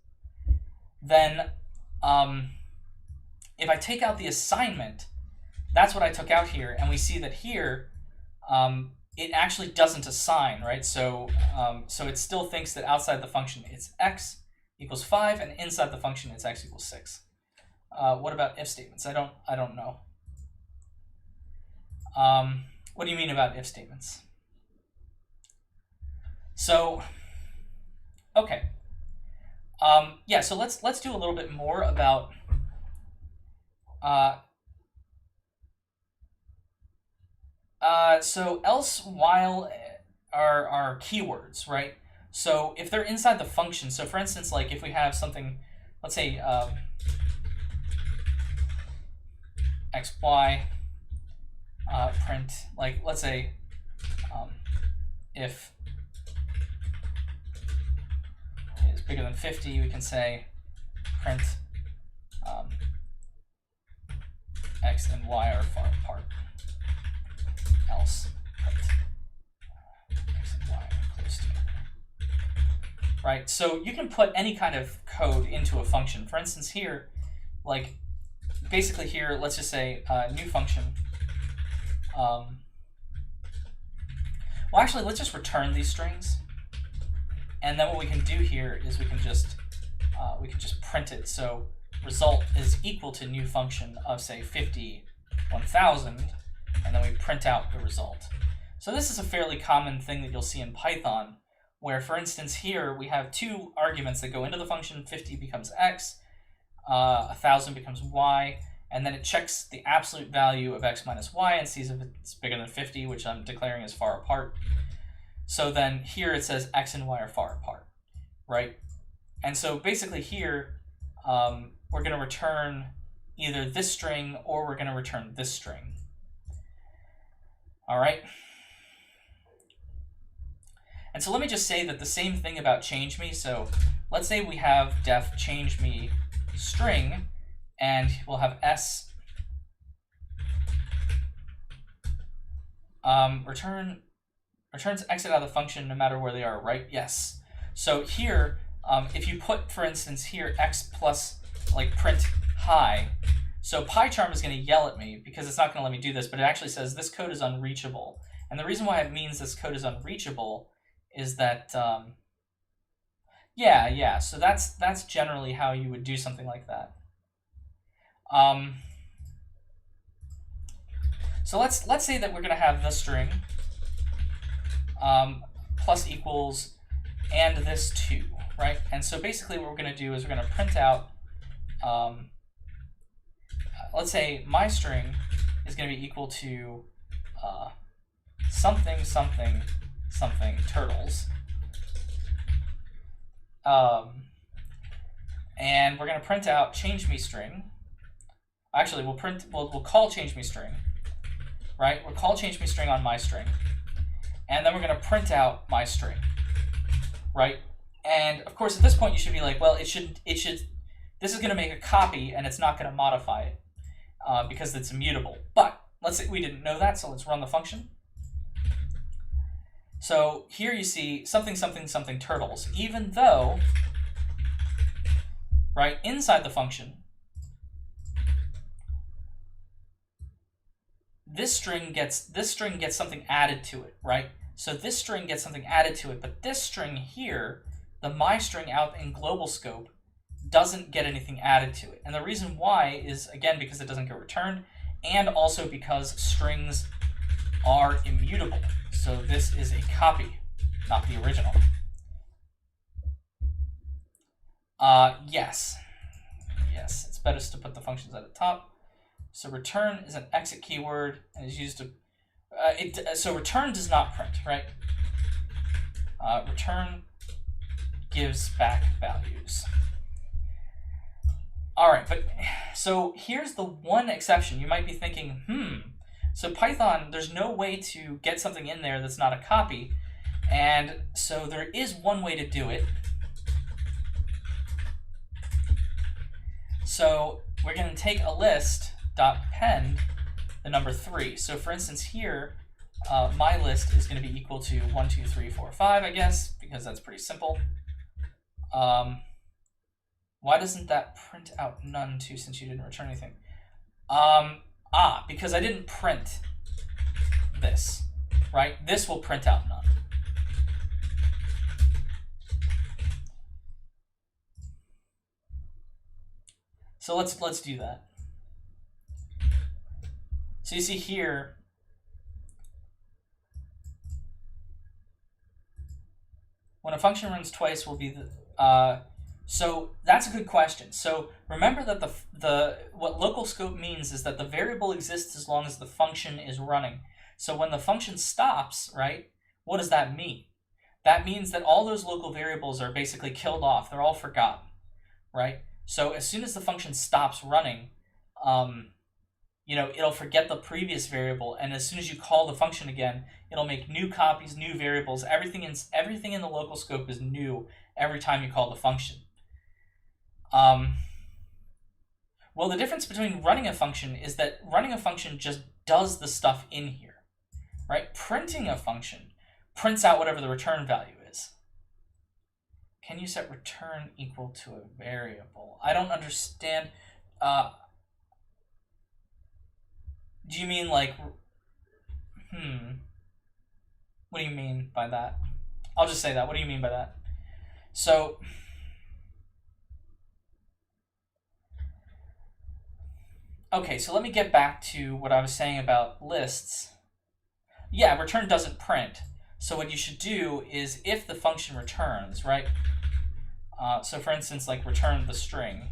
Then if I take out the assignment, that's what I took out here, and we see that here it actually doesn't assign, right? So so it still thinks that outside the function it's x equals 5, and inside the function it's x equals 6. What about if statements? I don't know. What do you mean about if statements? So, okay. Yeah, so let's do a little bit more about so else while are keywords, right? So if they're inside the function, so for instance, like if we have something, let's say xy print, like let's say if is bigger than 50, we can say print x and y are far apart, else print x and y are close together. Right, so you can put any kind of code into a function. For instance here, like basically here, let's just say new function. Well, actually, let's just return these strings, and then what we can do here is we can just print it. So result is equal to new function of say 50 1000, and then we print out the result. So this is a fairly common thing that you'll see in Python, where for instance here we have two arguments that go into the function. 50 becomes x, 1000 becomes y. And then it checks the absolute value of x minus y and sees if it's bigger than 50, which I'm declaring as far apart. So then here it says x and y are far apart, right? And so basically here, we're going to return either this string or we're going to return this string. All right? And so let me just say that the same thing about change me. So let's say we have def change me string, and we'll have s returns exit out of the function no matter where they are, right? Yes. So here, if you put, for instance, here x plus like print high, so PyCharm is going to yell at me because it's not going to let me do this, but it actually says this code is unreachable. And the reason why it means this code is unreachable is that yeah. So that's generally how you would do something like that. So let's say that we're going to have this string plus equals and this too, right? And so basically what we're going to do is we're going to print out, let's say my string is going to be equal to something something something turtles, and we're going to print out change me string. Actually, we'll call change me string, right? We'll call change me string on my string, and then we're going to print out my string, right? And of course, at this point, you should be like, well, this is going to make a copy, and it's not going to modify it because it's immutable. But let's say we didn't know that, so let's run the function. So here you see something something something turtles, even though, right, inside the function, this string gets something added to it, right? So this string gets something added to it, but this string here, the my string out in global scope, doesn't get anything added to it. And the reason why is, again, because it doesn't get returned, and also because strings are immutable. So this is a copy, not the original. Yes, it's best to put the functions at the top. So return is an exit keyword and is used to, so return does not print, right? Return gives back values. All right, but so here's the one exception. You might be thinking, so Python, there's no way to get something in there that's not a copy. And so there is one way to do it. So we're going to take a list dot append the number 3. So for instance here, my list is going to be equal to 1, 2, 3, 4, 5, I guess, because that's pretty simple. Why doesn't that print out none too, since you didn't return anything? Because I didn't print this, right? This will print out none. So let's do that. So you see here, when a function runs twice will be the, so that's a good question. So remember that what local scope means is that the variable exists as long as the function is running. So when the function stops, right, what does that mean? That means that all those local variables are basically killed off. They're all forgotten, right? So as soon as the function stops running, it'll forget the previous variable, and as soon as you call the function again, it'll make new copies, new variables. Everything in the local scope is new every time you call the function. Well, the difference between running a function is that running a function just does the stuff in here, right? Printing a function prints out whatever the return value is. Can you set return equal to a variable? I don't understand. Do you mean like, what do you mean by that? I'll just say that. What do you mean by that? So, okay, so let me get back to what I was saying about lists. Yeah, return doesn't print. So what you should do is if the function returns, right? So for instance, like return the string.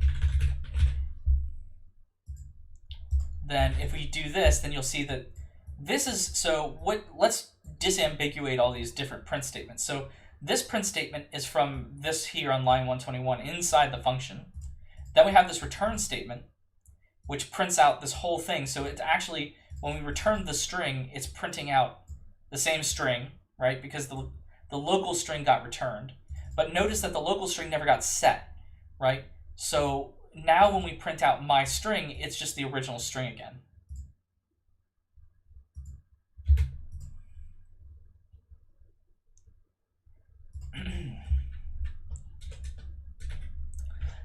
Then if we do this, then you'll see that this is, let's disambiguate all these different print statements. So this print statement is from this here on line 121 inside the function. Then we have this return statement, which prints out this whole thing. So it's actually, when we return the string, it's printing out the same string, right? Because the local string got returned. But notice that the local string never got set, right? So now when we print out my string, it's just the original string again.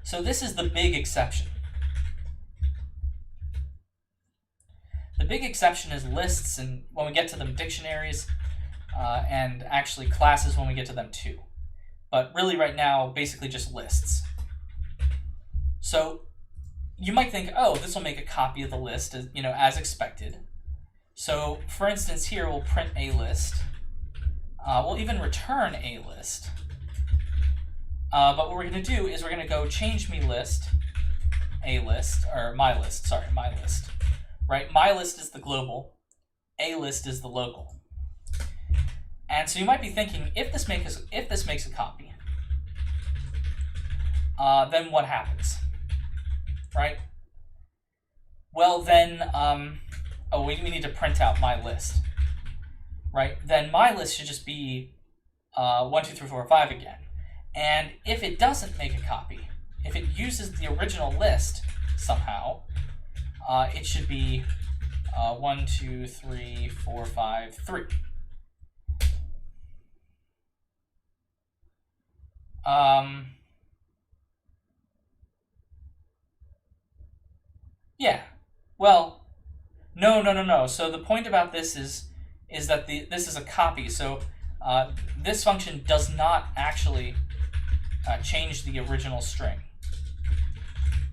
So this is the big exception. The big exception is lists, and when we get to them, dictionaries, and actually classes when we get to them too. But really right now, basically just lists. So you might think, oh, this will make a copy of the list, as expected. So for instance, here we'll print a list. We'll even return a list. But what we're going to do is we're going to go change me list, a list, or my list, sorry, my list. Right? My list is the global, a list is the local. And so you might be thinking, if this makes a copy, then what happens? Right? Well, then, we need to print out my list. Right? Then my list should just be 1, 2, 3, 4, 5 again. And if it doesn't make a copy, if it uses the original list somehow, it should be 1, 2, 3, 4, 5, 3. Yeah, well, No. So the point about this is that this is a copy. So this function does not actually change the original string,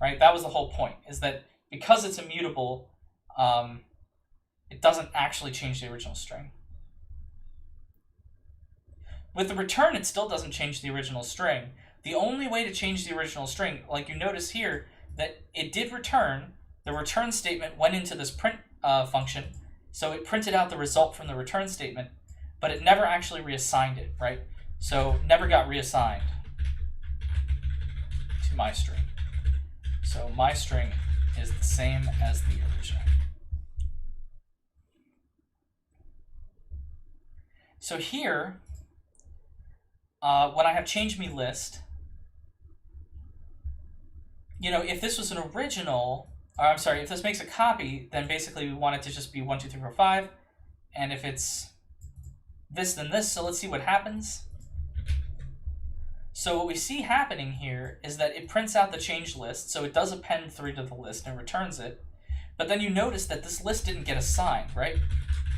right? That was the whole point, is that because it's immutable, it doesn't actually change the original string. With the return, it still doesn't change the original string. The only way to change the original string, like you notice here, that it did return, the return statement went into this print function, so it printed out the result from the return statement, but it never actually reassigned it, right? So never got reassigned to my string. So my string is the same as the original. So here, when I have change me list, if this was an original, or I'm sorry, if this makes a copy, then basically we want it to just be 1, 2, 3, 4, 5. And if it's this, then this. So let's see what happens. So what we see happening here is that it prints out the change list. So it does append 3 to the list and returns it. But then you notice that this list didn't get assigned, right?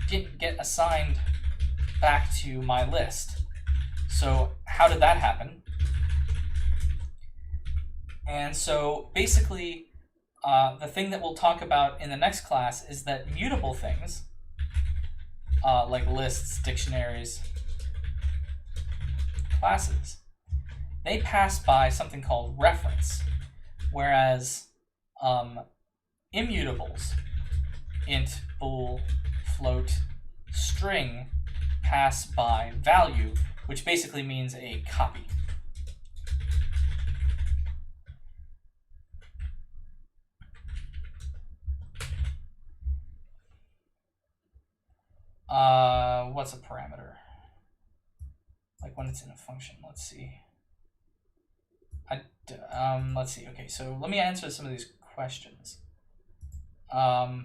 Didn't get assigned back to my list. So how did that happen? And so basically, the thing that we'll talk about in the next class is that mutable things, like lists, dictionaries, classes, they pass by something called reference, whereas immutables, int, bool, float, string, pass by value, which basically means a copy. What's a parameter? Like when it's in a function, let's see. Let's see. Okay, so let me answer some of these questions. So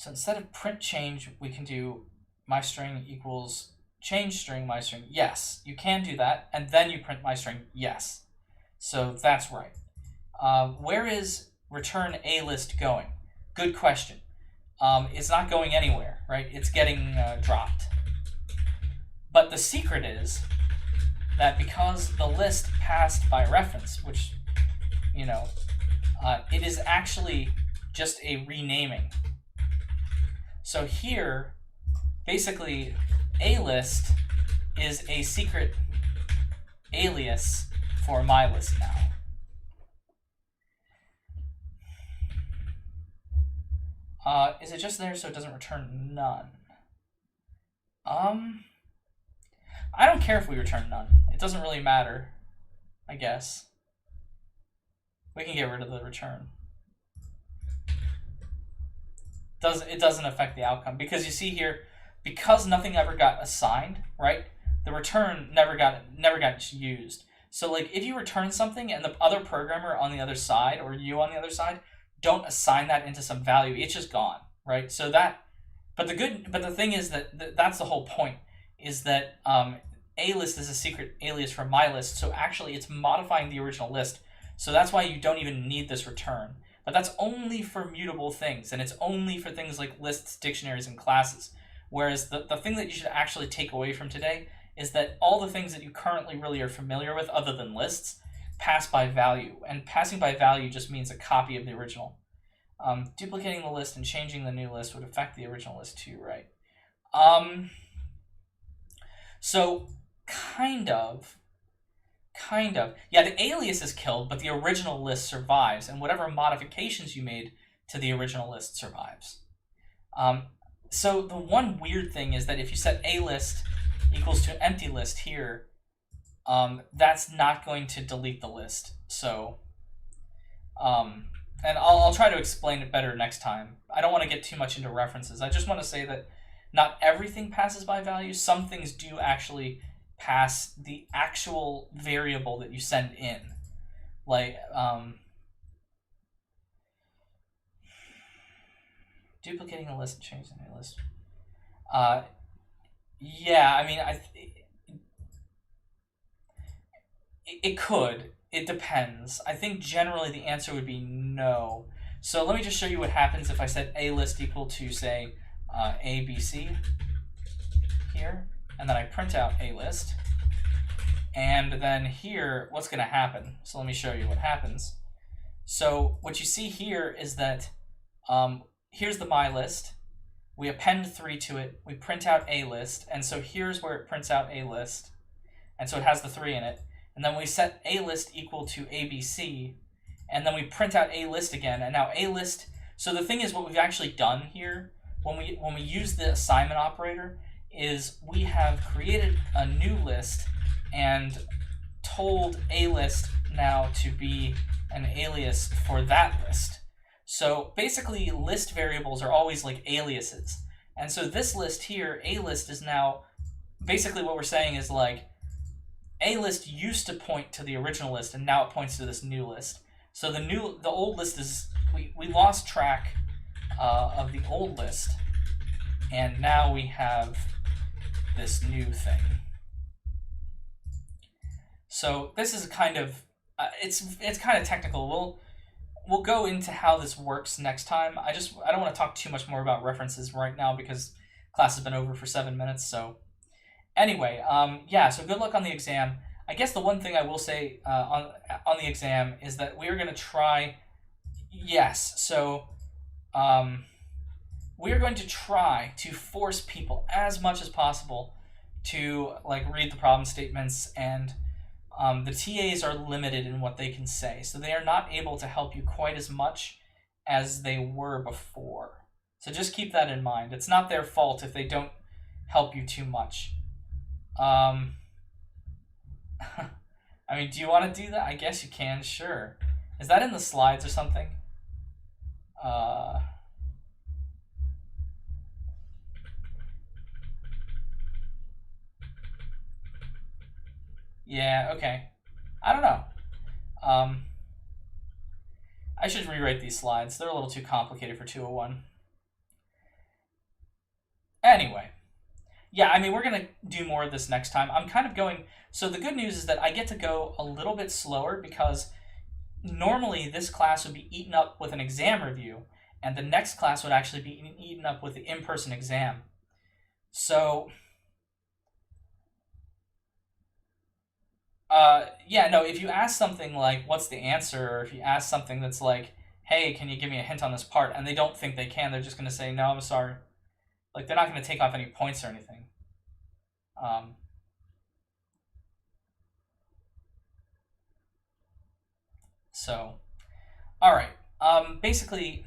instead of print change, we can do my string equals change string my string. Yes, you can do that, and then you print my string. Yes, so that's right. Where is return a list going? Good question. It's not going anywhere, right? It's getting dropped. But the secret is that because the list passed by reference, which, it is actually just a renaming. So here, basically, a list is a secret alias for my list now. Is it just there so it doesn't return none? I don't care if we return none. It doesn't really matter, I guess. We can get rid of the return. It doesn't affect the outcome, because you see here, because nothing ever got assigned, right? The return never got used. So like if you return something and the other programmer on the other side, or you on the other side, don't assign that into some value, it's just gone, right? So but the thing is that that's the whole point, is that a list is a secret alias for my list, so actually it's modifying the original list. So that's why you don't even need this return. But that's only for mutable things, and it's only for things like lists, dictionaries, and classes. Whereas the thing that you should actually take away from today is that all the things that you currently really are familiar with, other than lists, pass by value. And passing by value just means a copy of the original. Duplicating the list and changing the new list would affect the original list too, right? So, kind of. Yeah, the alias is killed, but the original list survives, and whatever modifications you made to the original list survives. So the one weird thing is that if you set a list equals to an empty list here, that's not going to delete the list. So, and I'll try to explain it better next time. I don't want to get too much into references. I just want to say that not everything passes by value. Some things do actually pass the actual variable that you send in. Like, duplicating a list and changing a list. Yeah, I mean, it could. It depends. I think generally the answer would be no. So let me just show you what happens if I set a list equal to, say, ABC here, and then I print out a list. And then here, what's going to happen? So let me show you what happens. So what you see here is that here's the my list. We append 3 to it. We print out a list. And so here's where it prints out a list. And so it has the 3 in it. And then we set a list equal to ABC. And then we print out a list again. And now a list. So the thing is, what we've actually done here, when we use the assignment operator, is we have created a new list and told a list now to be an alias for that list. So basically, list variables are always like aliases. And so this list here, a list, is now basically what we're saying is like a list used to point to the original list, and now it points to this new list. So the old list is, we lost track of the old list, and now we have this new thing. So this is kind of it's kind of technical. We'll go into how this works next time. I don't want to talk too much more about references right now because class has been over for 7 minutes. So anyway, yeah. So good luck on the exam. I guess the one thing I will say on the exam is that we are going to try. Yes. So we are going to try to force people as much as possible to like read the problem statements, and the TAs are limited in what they can say, so they are not able to help you quite as much as they were before. So just keep that in mind. It's not their fault if they don't help you too much. I mean, do you want to do that? I guess you can, sure. Is that in the slides or something? Yeah, okay. I don't know. I should rewrite these slides. They're a little too complicated for 201. Anyway. Yeah, I mean, we're going to do more of this next time. I'm kind of going... So the good news is that I get to go a little bit slower because normally this class would be eaten up with an exam review, and the next class would actually be eaten up with the in-person exam. So... yeah, no, if you ask something like, what's the answer, or if you ask something that's like, hey, can you give me a hint on this part, and they don't think they can, they're just going to say, no, I'm sorry. Like, they're not going to take off any points or anything. So, all right. Basically,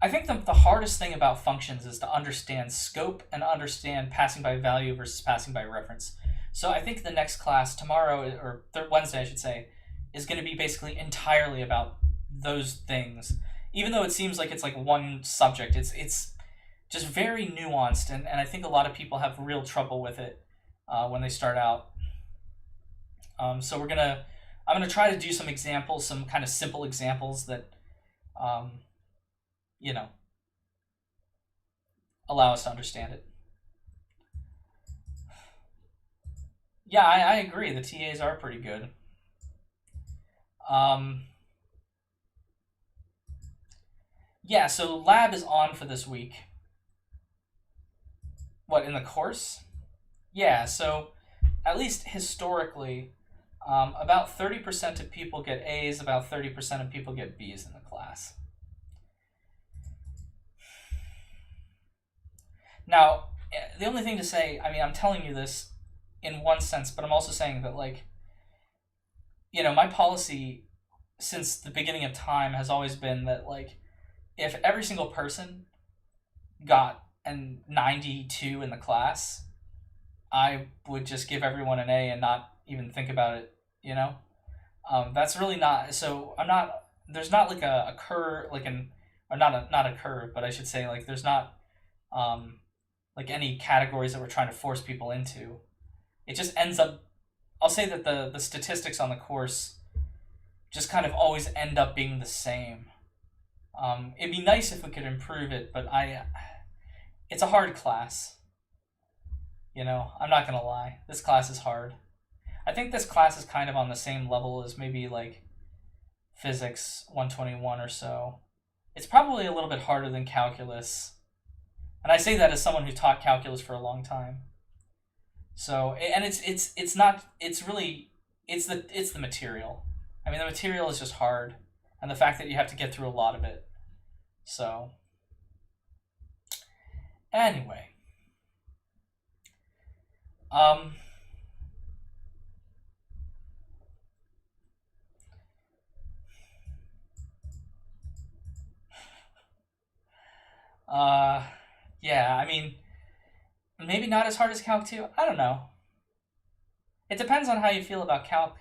I think the hardest thing about functions is to understand scope and understand passing by value versus passing by reference. So I think the next class tomorrow, or Wednesday I should say, is going to be basically entirely about those things. Even though it seems like it's like one subject, it's just very nuanced, and I think a lot of people have real trouble with it when they start out. So I'm gonna try to do some examples, some kind of simple examples that you know, allow us to understand it. Yeah, I agree. The TAs are pretty good. Yeah, so lab is on for this week. What, in the course? Yeah, so at least historically, about 30% of people get A's, about 30% of people get B's in the class. Now, the only thing to say, I mean, I'm telling you this in one sense, but I'm also saying that, like, you know, my policy since the beginning of time has always been that, like, if every single person got a 92 in the class, I would just give everyone an A and not even think about it, you know? That's really not, so I'm not, there's not like a curve, like or not a curve, but I should say, like, there's not, like any categories that we're trying to force people into. It just ends up, I'll say that the statistics on the course just kind of always end up being the same. It'd be nice if we could improve it, but it's a hard class. You know, I'm not gonna lie. This class is hard. I think this class is kind of on the same level as maybe like Physics 121 or so. It's probably a little bit harder than calculus. And I say that as someone who taught calculus for a long time. So, and it's not, it's really, it's the material. I mean, the material is just hard, and the fact that you have to get through a lot of it. So, anyway, um, yeah, I mean, maybe not as hard as Calc 2. I don't know. It depends on how you feel about Calc.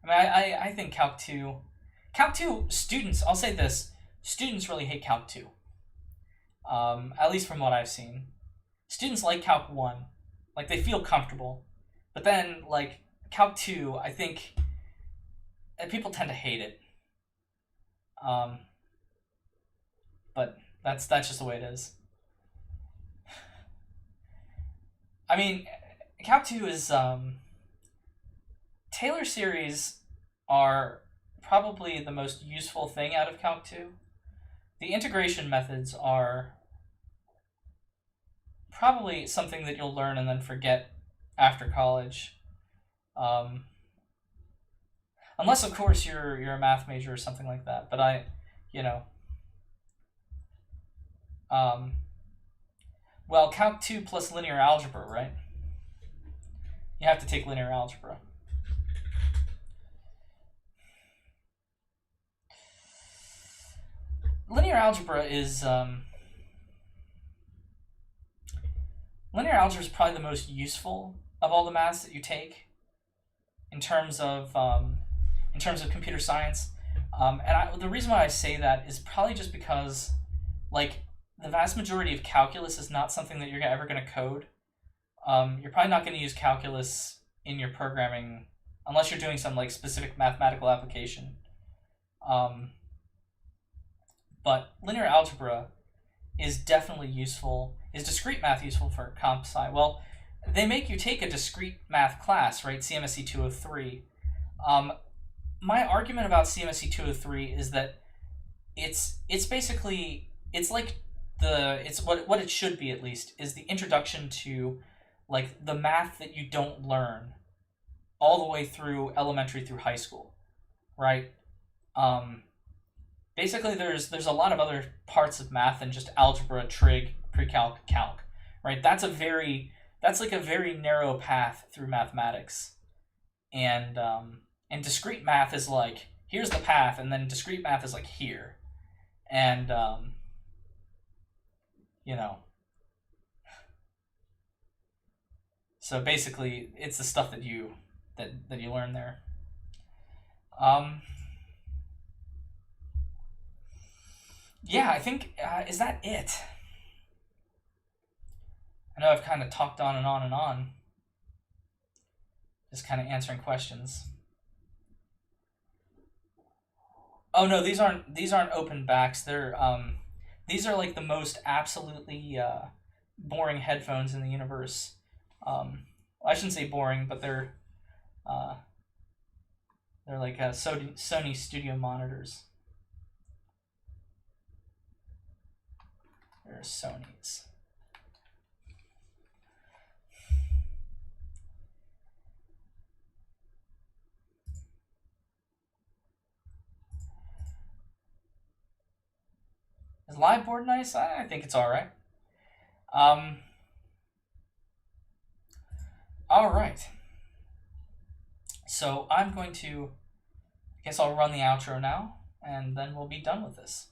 I mean, I think Calc 2, students, I'll say this, students really hate Calc 2. At least from what I've seen. Students like Calc 1. Like, they feel comfortable. But then, like, Calc 2, I think people tend to hate it. But that's just the way it is. I mean, Calc 2 is, Taylor series are probably the most useful thing out of Calc 2. The integration methods are probably something that you'll learn and then forget after college. Unless, of course, you're a math major or something like that. But well, Calc 2 plus linear algebra, right? You have to take linear algebra. Linear algebra is probably the most useful of all the maths that you take in terms of computer science. The reason why I say that is probably just because, like, the vast majority of calculus is not something that you're ever going to code. You're probably not going to use calculus in your programming unless you're doing some, like, specific mathematical application. But linear algebra is definitely useful. Is discrete math useful for comp sci? Well, they make you take a discrete math class, right? CMSC 203. My argument about CMSC 203 is that it's basically, it's like it's what it should be, at least, is the introduction to, like, the math that you don't learn all the way through elementary through high school, right? Basically, there's a lot of other parts of math than just algebra, trig, pre-calc, calc, right? That's like a very narrow path through mathematics, and discrete math is like, here's the path, and then discrete math is like here, and so basically, it's the stuff that you learn there. Yeah, I think, is that it? I know I've kind of talked on and on and on, just kind of answering questions. Oh no, these aren't open backs. These are like the most absolutely boring headphones in the universe. I shouldn't say boring, but they're like Sony studio monitors. They're Sony's. Is live board nice? I think it's all right. All right. So I'm going to, I guess I'll run the outro now, and then we'll be done with this.